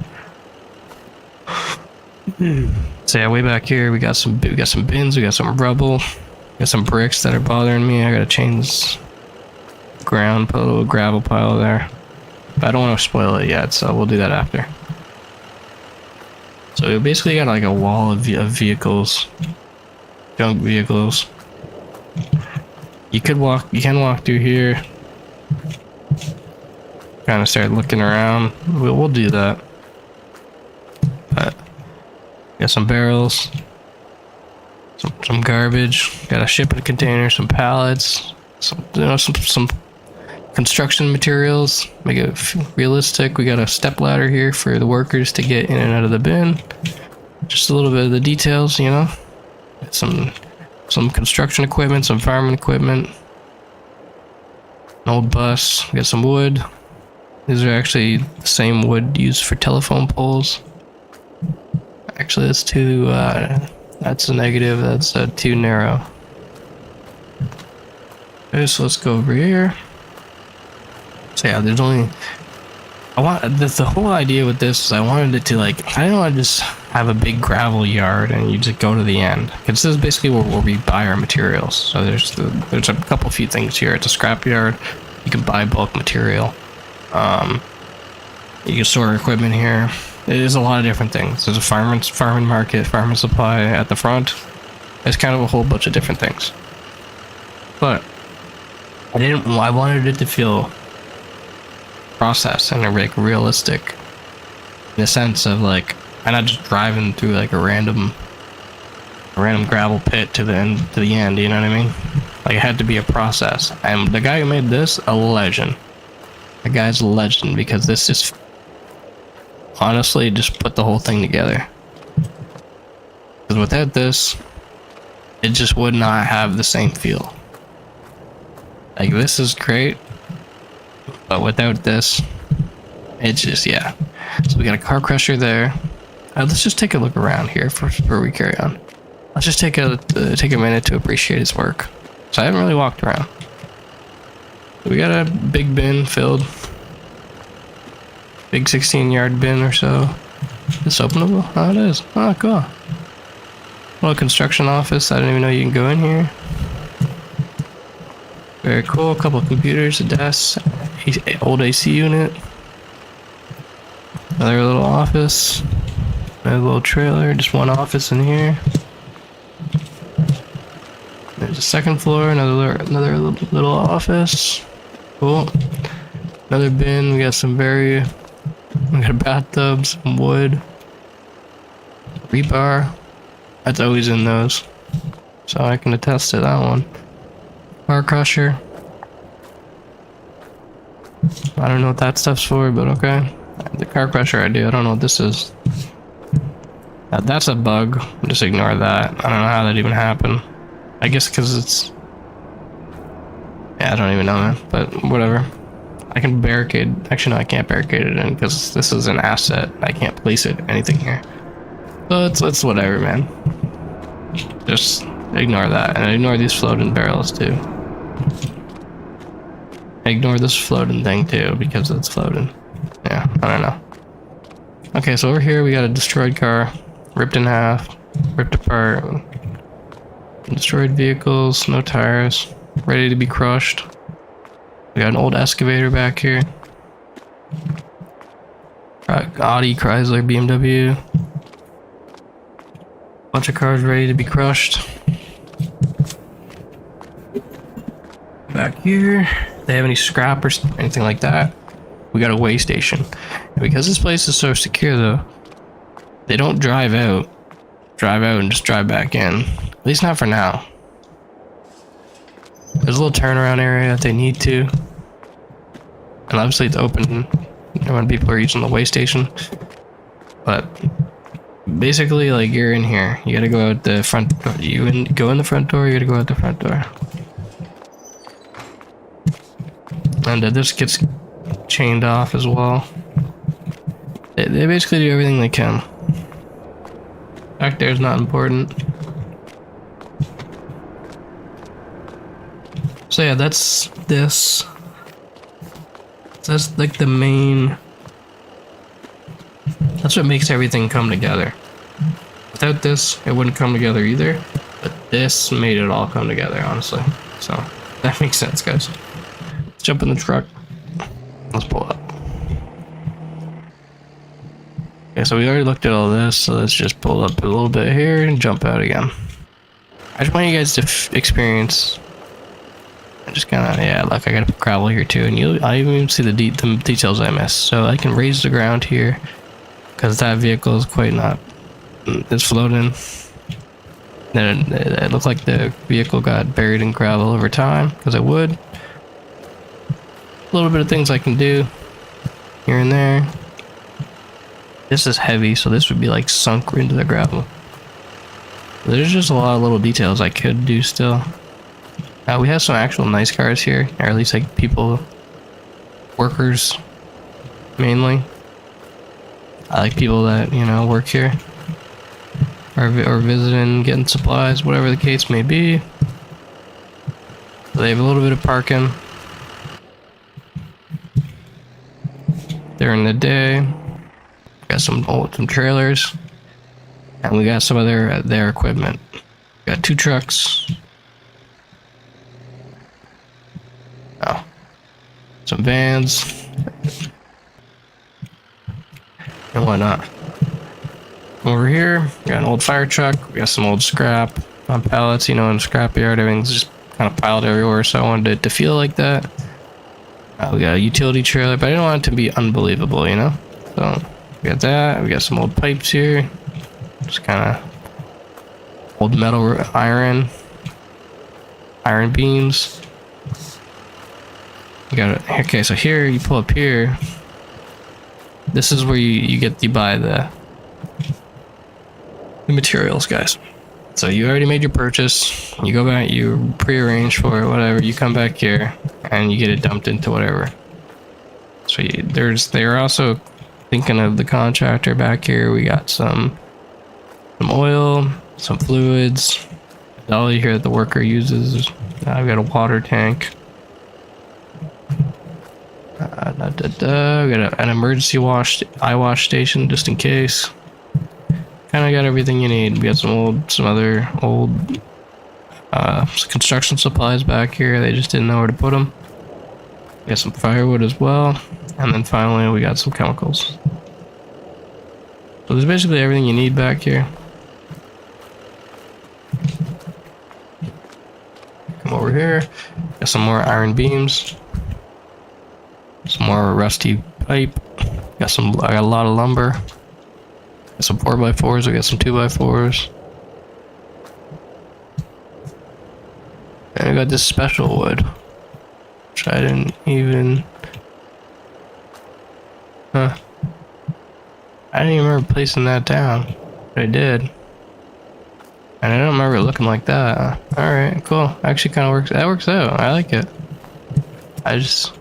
So yeah, way back here we got some bins, we got some rubble, we got some bricks that are bothering me. I gotta change ground, put a little gravel pile there. But I don't want to spoil it yet, so we'll do that after. So we basically got like a wall of vehicles, junk vehicles. You can walk through here. Kind of start looking around. We'll do that. But got some barrels, some garbage. Got a shipping container, some pallets, some construction materials. Make it realistic. We got a step ladder here for the workers to get in and out of the bin. Just a little bit of the details, you know. Got some construction equipment, some farming equipment. An old bus. We got some wood. These are actually the same wood used for telephone poles. Actually, that's too, that's a negative, that's too narrow. Okay, so let's go over here. So yeah, there's only, the whole idea with this is I wanted it to like, I don't want to just have a big gravel yard and you just go to the end. Because this is basically where we buy our materials. So there's a few things here. It's a scrap yard. You can buy bulk material. You can store equipment here. There's a lot of different things. There's a farming market, farming supply at the front. There's kind of a whole bunch of different things. But I wanted it to feel processed and like realistic, in the sense of like I'm not just driving through like a random gravel pit to the end. You know what I mean? Like it had to be a process. And the guy who made this, a legend. The guy's a legend because this is honestly just put the whole thing together. Because without this, it just would not have the same feel. Like this is great, but without this, it's just, yeah. So we got a car crusher there. Let's just take a look around here before we carry on. Let's just take a minute to appreciate his work. So I haven't really walked around. We got a big bin filled. Big 16-yard bin or so. Is this openable? Oh, it is. Oh, cool. Little construction office. I didn't even know you can go in here. Very cool. A couple of computers, a desk, old AC unit. Another little office. Another little trailer. Just one office in here. There's a second floor. Another little office. Cool. Another bin. We got a bathtub, some wood, rebar. That's always in those, so I can attest to that one. Car crusher. I don't know what that stuff's for, but okay. The car crusher I do. I don't know what this is. That's a bug. Just ignore that. I don't know how that even happened. I guess because it's... Yeah, I don't even know, man. But whatever. I can barricade... Actually, no, I can't barricade it in because this is an asset. I can't place it anything here. So it's whatever, man. Just ignore that. And ignore these floating barrels, too. Ignore this floating thing, too, because it's floating. Yeah, I don't know. Okay, so over here we got a destroyed car. Ripped in half. Ripped apart. Destroyed vehicles. No tires. Ready to be crushed. We got an old excavator back here. Audi, Chrysler, BMW. Bunch of cars ready to be crushed. Back here, they have any scrap or anything like that? We got a weigh station. And because this place is so secure though, they don't drive out and just drive back in. At least not for now. There's a little turnaround area if they need to. And obviously it's open when people are using the weigh station. But Basically, like, you're in here. You gotta go out the front door. Go in the front door, you gotta go out the front door. And this gets chained off as well. They basically do everything they can. Back there is not important. So yeah, that's this. That's like the main... That's what makes everything come together. Without this, it wouldn't come together either. But this made it all come together, honestly. So, that makes sense, guys. Let's jump in the truck. Let's pull up. Okay, so we already looked at all this, so let's just pull up a little bit here and jump out again. I just want you guys to experience... I just kind of, yeah, look, I gotta put gravel here too, and I even see the details I missed. So I can raise the ground here, because that vehicle is quite not... It's floating. Then it looked like the vehicle got buried in gravel over time, because it would. A little bit of things I can do here and there. This is heavy, so this would be like sunk into the gravel. There's just a lot of little details I could do still. We have some actual nice cars here, or at least like people, workers, mainly. I like people that, you know, work here, or visiting, getting supplies, whatever the case may be. They have a little bit of parking during the day. Got some trailers, and we got some of their equipment. Got 2 trucks. Oh, some vans and whatnot. Over here, we got an old fire truck. We got some old scrap on pallets. You know, in the scrapyard, everything's just kind of piled everywhere. So I wanted it to feel like that. We got a utility trailer, but I didn't want it to be unbelievable, you know. So we got that. We got some old pipes here. Just kind of old metal iron beams. You got it. Okay, so here you pull up here. This is where you buy the materials, guys. So you already made your purchase. You go back, you pre-arrange for it, whatever. You come back here and you get it dumped into whatever. So they're also thinking of the contractor back here. We got some oil, some fluids. All you hear that the worker uses. I've got a water tank. We got an emergency eye wash station just in case. Kind of got everything you need. We got some other old construction supplies back here. They just didn't know where to put them. We got some firewood as well, and then finally we got some chemicals. So there's basically everything you need back here. Come over here. Got some more iron beams. Some more rusty pipe. I got a lot of lumber. Got some 4x4s. We got some 2x4s. And I got this special wood, which I didn't even. I didn't even remember placing that down, but I did. And I don't remember it looking like that. Alright, cool. Actually kind of works. That works out. I like it. I just...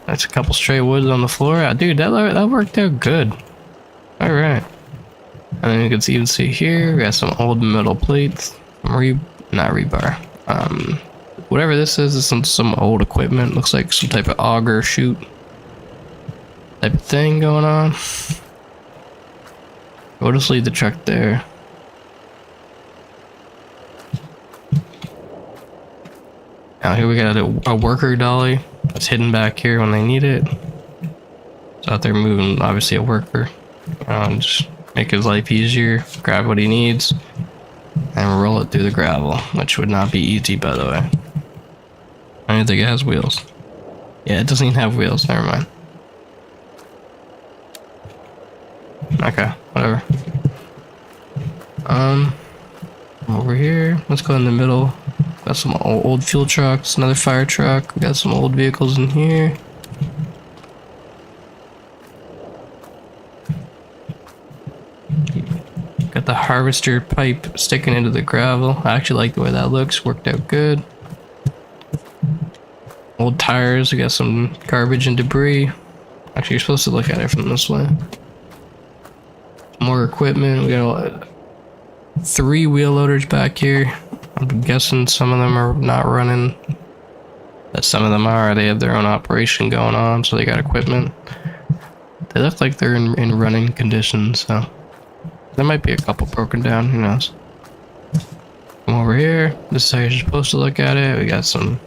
That's a couple straight woods on the floor. Dude, that worked out good. Alright. And then you can even see here, we got some old metal plates. Not rebar. Whatever this is some old equipment. Looks like some type of auger chute type of thing going on. We'll just leave the truck there. Now here we got a worker dolly that's hidden back here when they need it. It's out there moving, obviously a worker. Just make his life easier, grab what he needs, and roll it through the gravel, which would not be easy, by the way. I don't think it has wheels. Yeah, it doesn't even have wheels, never mind. Okay, whatever. Over here, let's go in the middle. Got some old fuel trucks, another fire truck. We got some old vehicles in here. Got the harvester pipe sticking into the gravel. I actually like the way that looks. Worked out good. Old tires. We got some garbage and debris. Actually, you're supposed to look at it from this way. More equipment. We got 3 wheel loaders back here. I'm guessing some of them are not running. But some of them are. They have their own operation going on, so they got equipment. They look like they're in running condition, so there might be a couple broken down. Who knows? Come over here. This is how you're supposed to look at it. We got some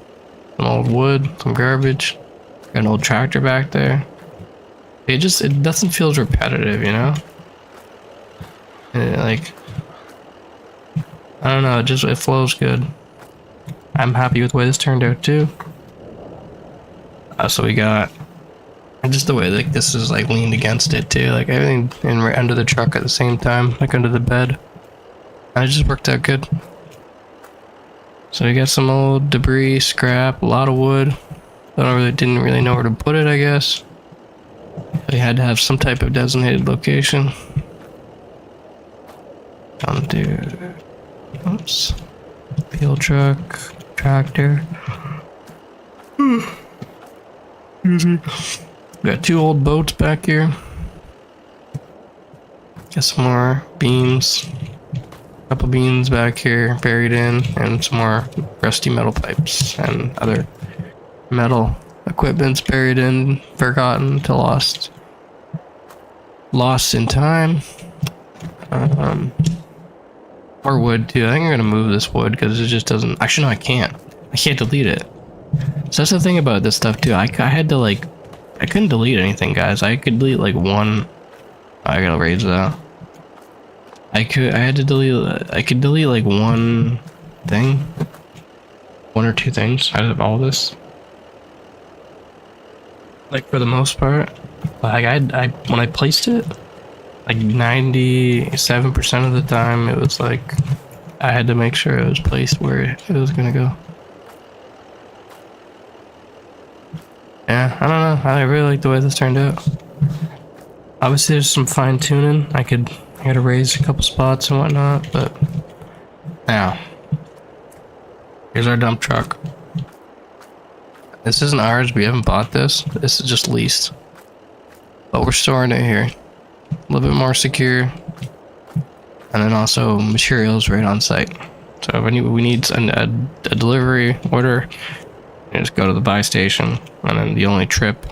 old wood, some garbage. Got an old tractor back there. It doesn't feel repetitive, you know? Like, I don't know, it flows good. I'm happy with the way this turned out too. So we got just the way like this is like leaned against it too, like everything in right under the truck at the same time, like under the bed. And it just worked out good. So we got some old debris, scrap, a lot of wood. Didn't really know where to put it, I guess. We had to have some type of designated location. Oops. Peel truck, tractor. Excuse me. Got 2 old boats back here. Got some more beams. Couple beams back here buried in, and some more rusty metal pipes and other metal equipment's buried in, forgotten to lost in time. More wood too. I think I'm gonna move this wood because it just doesn't. Actually, no, I can't. I can't delete it. So that's the thing about this stuff too. I had to like, I couldn't delete anything, guys. I could delete like one. I gotta raise that. I could delete like one thing, 1 or 2 things out of all this. Like for the most part, like I when I placed it, like 97% of the time it was like I had to make sure it was placed where it was gonna go. Yeah, I don't know. I really like the way this turned out. Obviously, there's some fine tuning. I gotta raise a couple spots and whatnot, but now here's our dump truck. This isn't ours. We haven't bought this. This is just leased, but we're storing it here. A little bit more secure, and then also materials right on site. So if we need a delivery order, you just go to the buy station, and then the only trip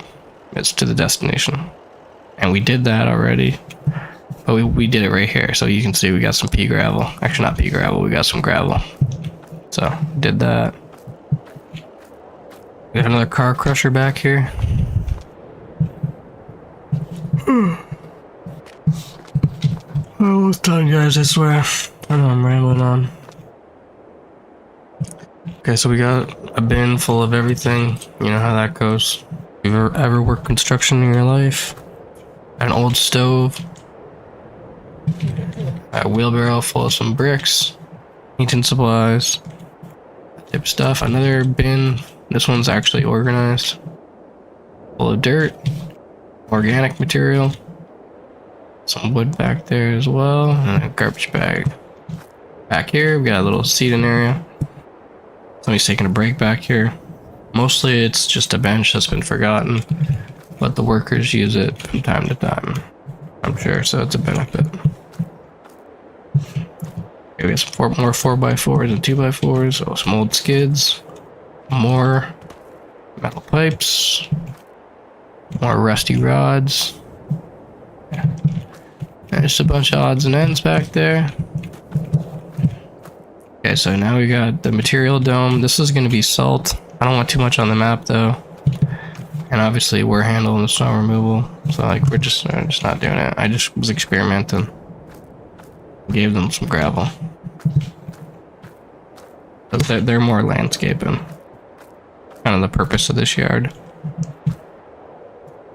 is to the destination. And we did that already, but we did it right here, so you can see we got some pea gravel. Actually, not pea gravel. We got some gravel. So did that. We got another car crusher back here. Almost done, guys, I swear. I know I'm rambling on. Okay, so we got a bin full of everything. You know how that goes. If you've ever worked construction in your life, an old stove, a wheelbarrow full of some bricks, heating supplies, that type of stuff. Another bin. This one's actually organized, full of dirt, organic material. Some wood back there as well, and a garbage bag. Back here, we got a little seating area. Somebody's taking a break back here. Mostly it's just a bench that's been forgotten, but the workers use it from time to time, I'm sure, so it's a benefit. Okay, we got some more 4x4s and 2x4s, oh, some old skids, more metal pipes, more rusty rods. Yeah. There's a bunch of odds and ends back there. Okay, so now we got the material dome. This is going to be salt. I don't want too much on the map though. And obviously we're handling the snow removal. So like we're just not doing it. I just was experimenting. Gave them some gravel. But they're more landscaping. Kind of the purpose of this yard.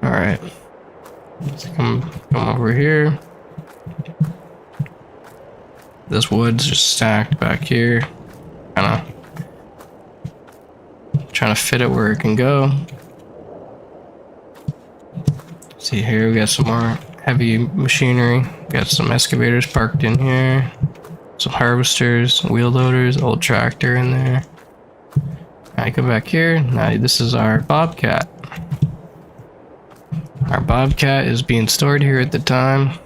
Alright. Let's come over here. This wood's just stacked back here. Kinda trying to fit it where it can go. See here, we got some more heavy machinery Got some excavators parked in here. Some harvesters, wheel loaders, old tractor in there. I come back here. Now this is our Bobcat. Our Bobcat is being stored here at the time.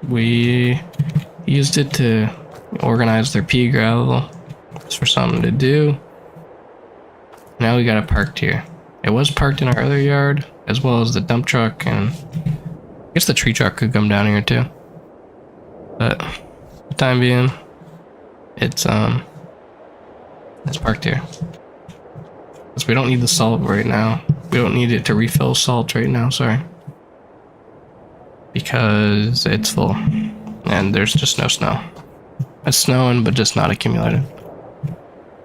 We used it to organize their pea gravel. It's for something to do. Now we got it parked here. It was parked in our other yard, as well as the dump truck, and I guess the tree truck could come down here too. But for the time being, it's parked here. Because we don't need the salt right now. We don't need it to refill salt right now, sorry. Because it's full. And there's just no snow. It's snowing, but just not accumulated.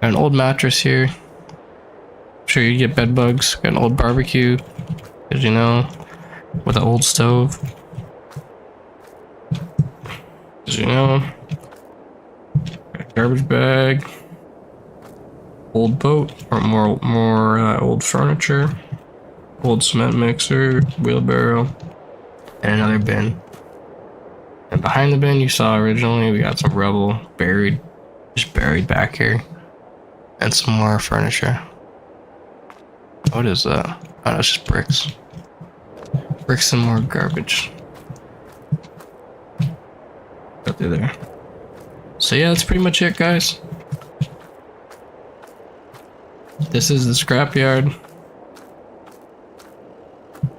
Got an old mattress here. I'm sure you get bed bugs. Got an old barbecue, as you know, with an old stove. As you know. Got a garbage bag. Old boat, or more old furniture. Old cement mixer, wheelbarrow, and another bin. And behind the bin you saw originally, we got some rubble buried, just buried back here. And some more furniture. What is that? Oh, that's just bricks. Bricks and more garbage. Right there. So yeah, that's pretty much it, guys. This is the scrapyard.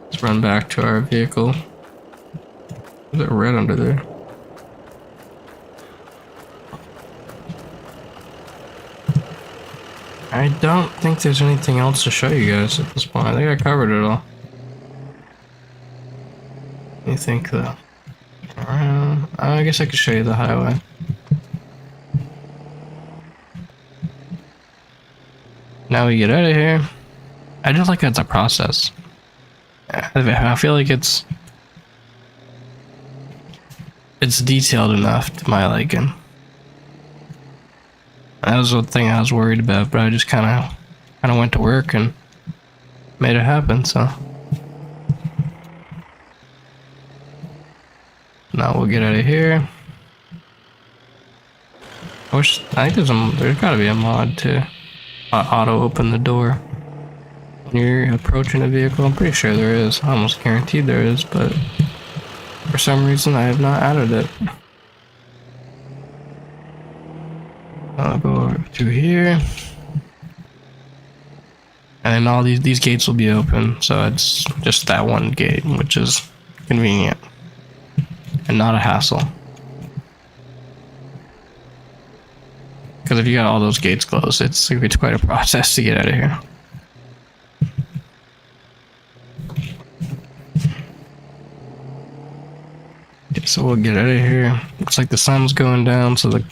Let's run back to our vehicle. There's a red under there. I don't think there's anything else to show you guys at this point. I think I covered it all. Let me think though. I guess I could show you the highway. Now we get out of here. I just like it's a process. I feel like it's detailed enough to my liking. That was the thing I was worried about, but I just kind of went to work and made it happen. So now we'll get out of here. I think there's got to be a mod to auto open the door when you're approaching a vehicle. I'm pretty sure there is. I'm almost guaranteed there is, but for some reason I have not added it. I'll go over through here, and then all these gates will be open. So it's just that one gate, which is convenient and not a hassle. Because if you got all those gates closed, it's quite a process to get out of here. Okay, so we'll get out of here. Looks like the sun's going down, so we're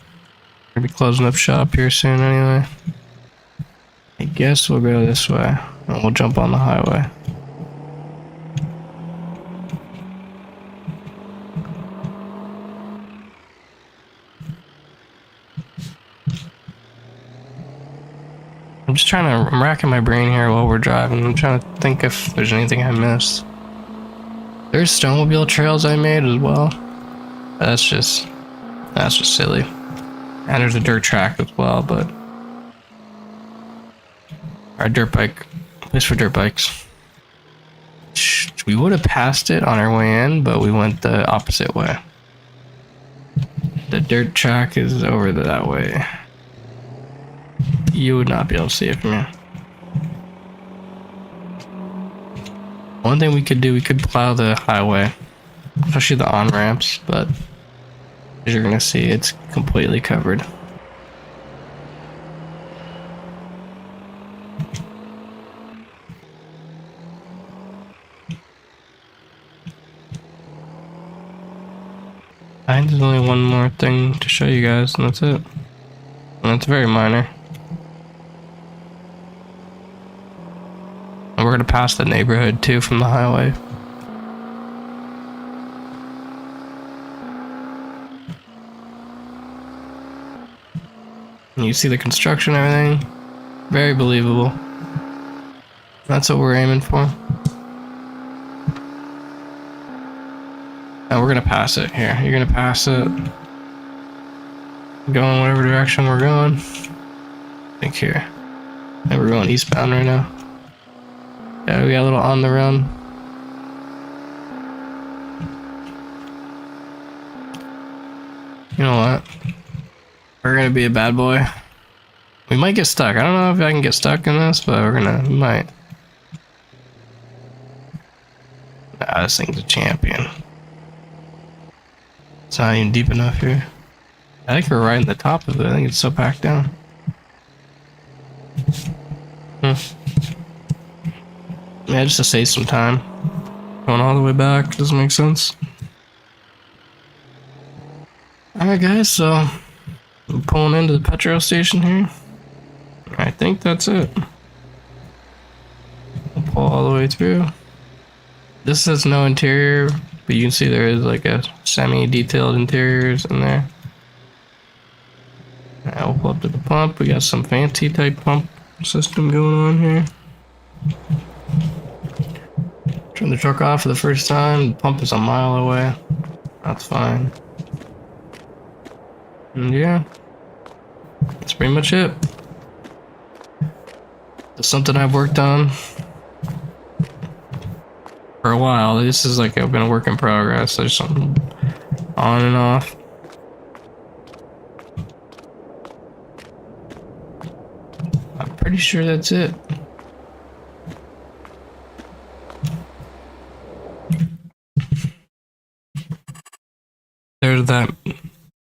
gonna be closing up shop here soon anyway. I guess we'll go this way, and we'll jump on the highway. I'm racking my brain here while we're driving. I'm trying to think if there's anything I missed. There's snowmobile trails I made as well. That's just silly. And there's a dirt track as well, but our dirt bike, place for dirt bikes. We would have passed it on our way in, but we went the opposite way. The dirt track is over that way. You would not be able to see it from here. One thing we could do, we could plow the highway, especially the on-ramps, but as you're gonna see, it's completely covered. I think there's only one more thing to show you guys, and that's it. And it's very minor. And we're gonna pass the neighborhood too from the highway. And you see the construction and everything. Very believable. That's what we're aiming for. And we're gonna pass it here. You're gonna pass it. Going whatever direction we're going. I think here. And we're going eastbound right now. Yeah, we got a little on the run. You know what? We're gonna be a bad boy. We might get stuck. I don't know if I can get stuck in this, but we might. Nah, this thing's a champion. It's not even deep enough here. I think we're right in the top of it. I think it's so packed down. Yeah, just to save some time. Going all the way back doesn't make sense. Alright guys, so I'm pulling into the petrol station here. I think that's it. We'll pull all the way through. This has no interior, but you can see there is like a semi-detailed interiors in there. Now we'll pull up to the pump. We got some fancy type pump system going on here. Turn the truck off for the first time. The pump is a mile away. That's fine. And yeah, that's pretty much it. It's something I've worked on for a while. This is like I've been a work in progress. There's something on and off. I'm pretty sure that's it. There's that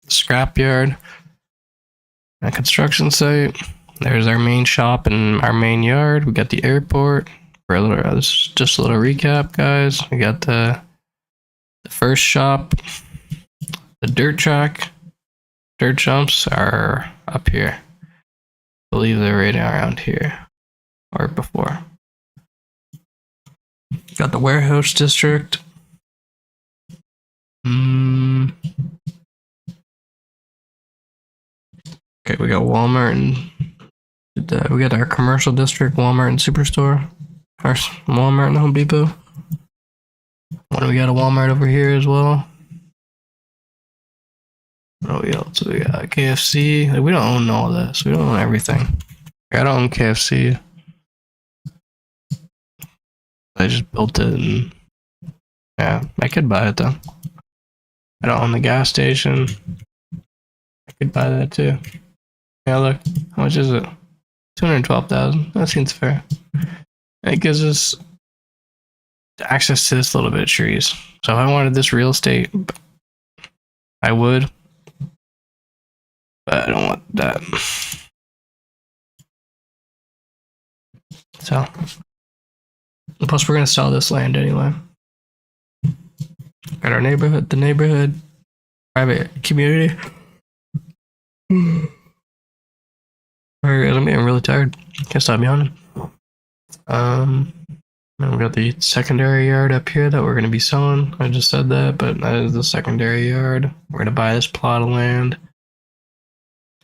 scrapyard, a construction site. There's our main shop and our main yard. We got the airport. For a little, this is just a little recap, guys. We got the first shop, the dirt track. Dirt jumps are up here. I believe they're right around here or before. Got the warehouse district. Okay, we got Walmart and we got our commercial district, Walmart and Superstore. Our Walmart and Home Depot. What do we got? A Walmart over here as well. What else? We got KFC. Like, we don't own all this. We don't own everything. I don't own KFC. I just built it and yeah, I could buy it though. I don't own the gas station. I could buy that too. Yeah, look, how much is it? 212,000. That seems fair. It gives us access to this little bit of trees. So if I wanted this real estate, I would. But I don't want that. So, plus we're gonna sell this land anyway. Got our neighborhood, the neighborhood, private community. Alright, I'm getting really tired. Can't stop yawning. And we got the secondary yard up here that we're gonna be selling. I just said that, but that is the secondary yard. We're gonna buy this plot of land.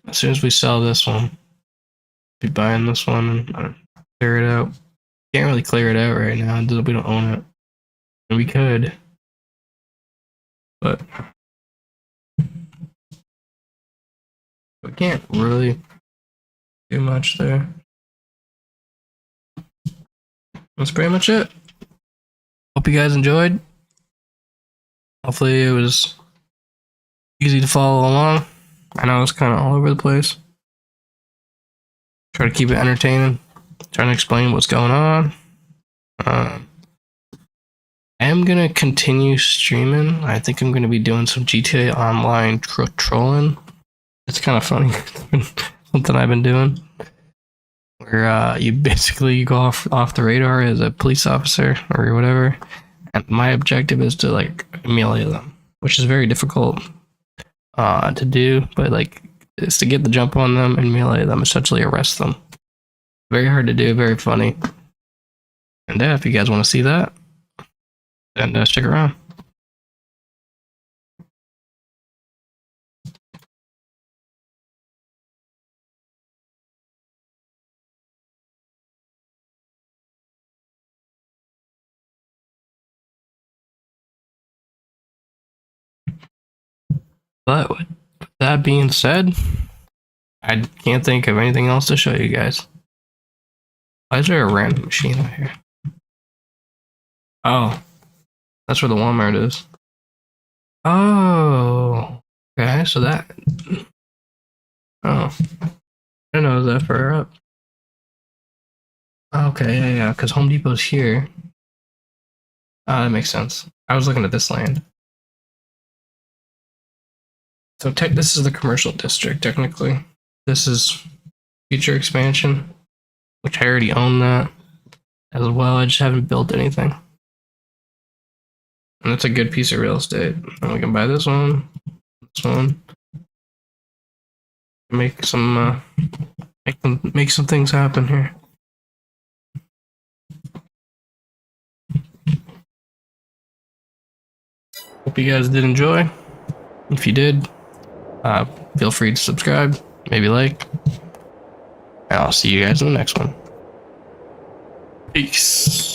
As soon as we sell this one, be buying this one and clear it out. Can't really clear it out right now. We don't own it. And we could, but we can't really do much there. That's pretty much it. Hope you guys enjoyed. Hopefully it was easy to follow along. I know it's kind of all over the place. Try to keep it entertaining. Trying to explain what's going on. I am going to continue streaming. I think I'm going to be doing some GTA Online trolling. It's kind of funny. It's something I've been doing. Where you basically go off the radar as a police officer or whatever. And my objective is to like melee them, which is very difficult to do, but like it's to get the jump on them and melee them, essentially arrest them. Very hard to do, very funny. And if you guys want to see that, then stick around. But with that being said, I can't think of anything else to show you guys. Why is there a random machine out here? Oh, that's where the Walmart is. Oh, okay, so that. Oh, I didn't know that far up. Okay, yeah, because Home Depot's here. That makes sense. I was looking at this land. So this is the commercial district, technically. This is future expansion, which I already own that as well. I just haven't built anything. And it's a good piece of real estate. And we can buy this one, make some make some things happen here. Hope you guys did enjoy. If you did, feel free to subscribe, maybe like, and I'll see you guys in the next one. Peace.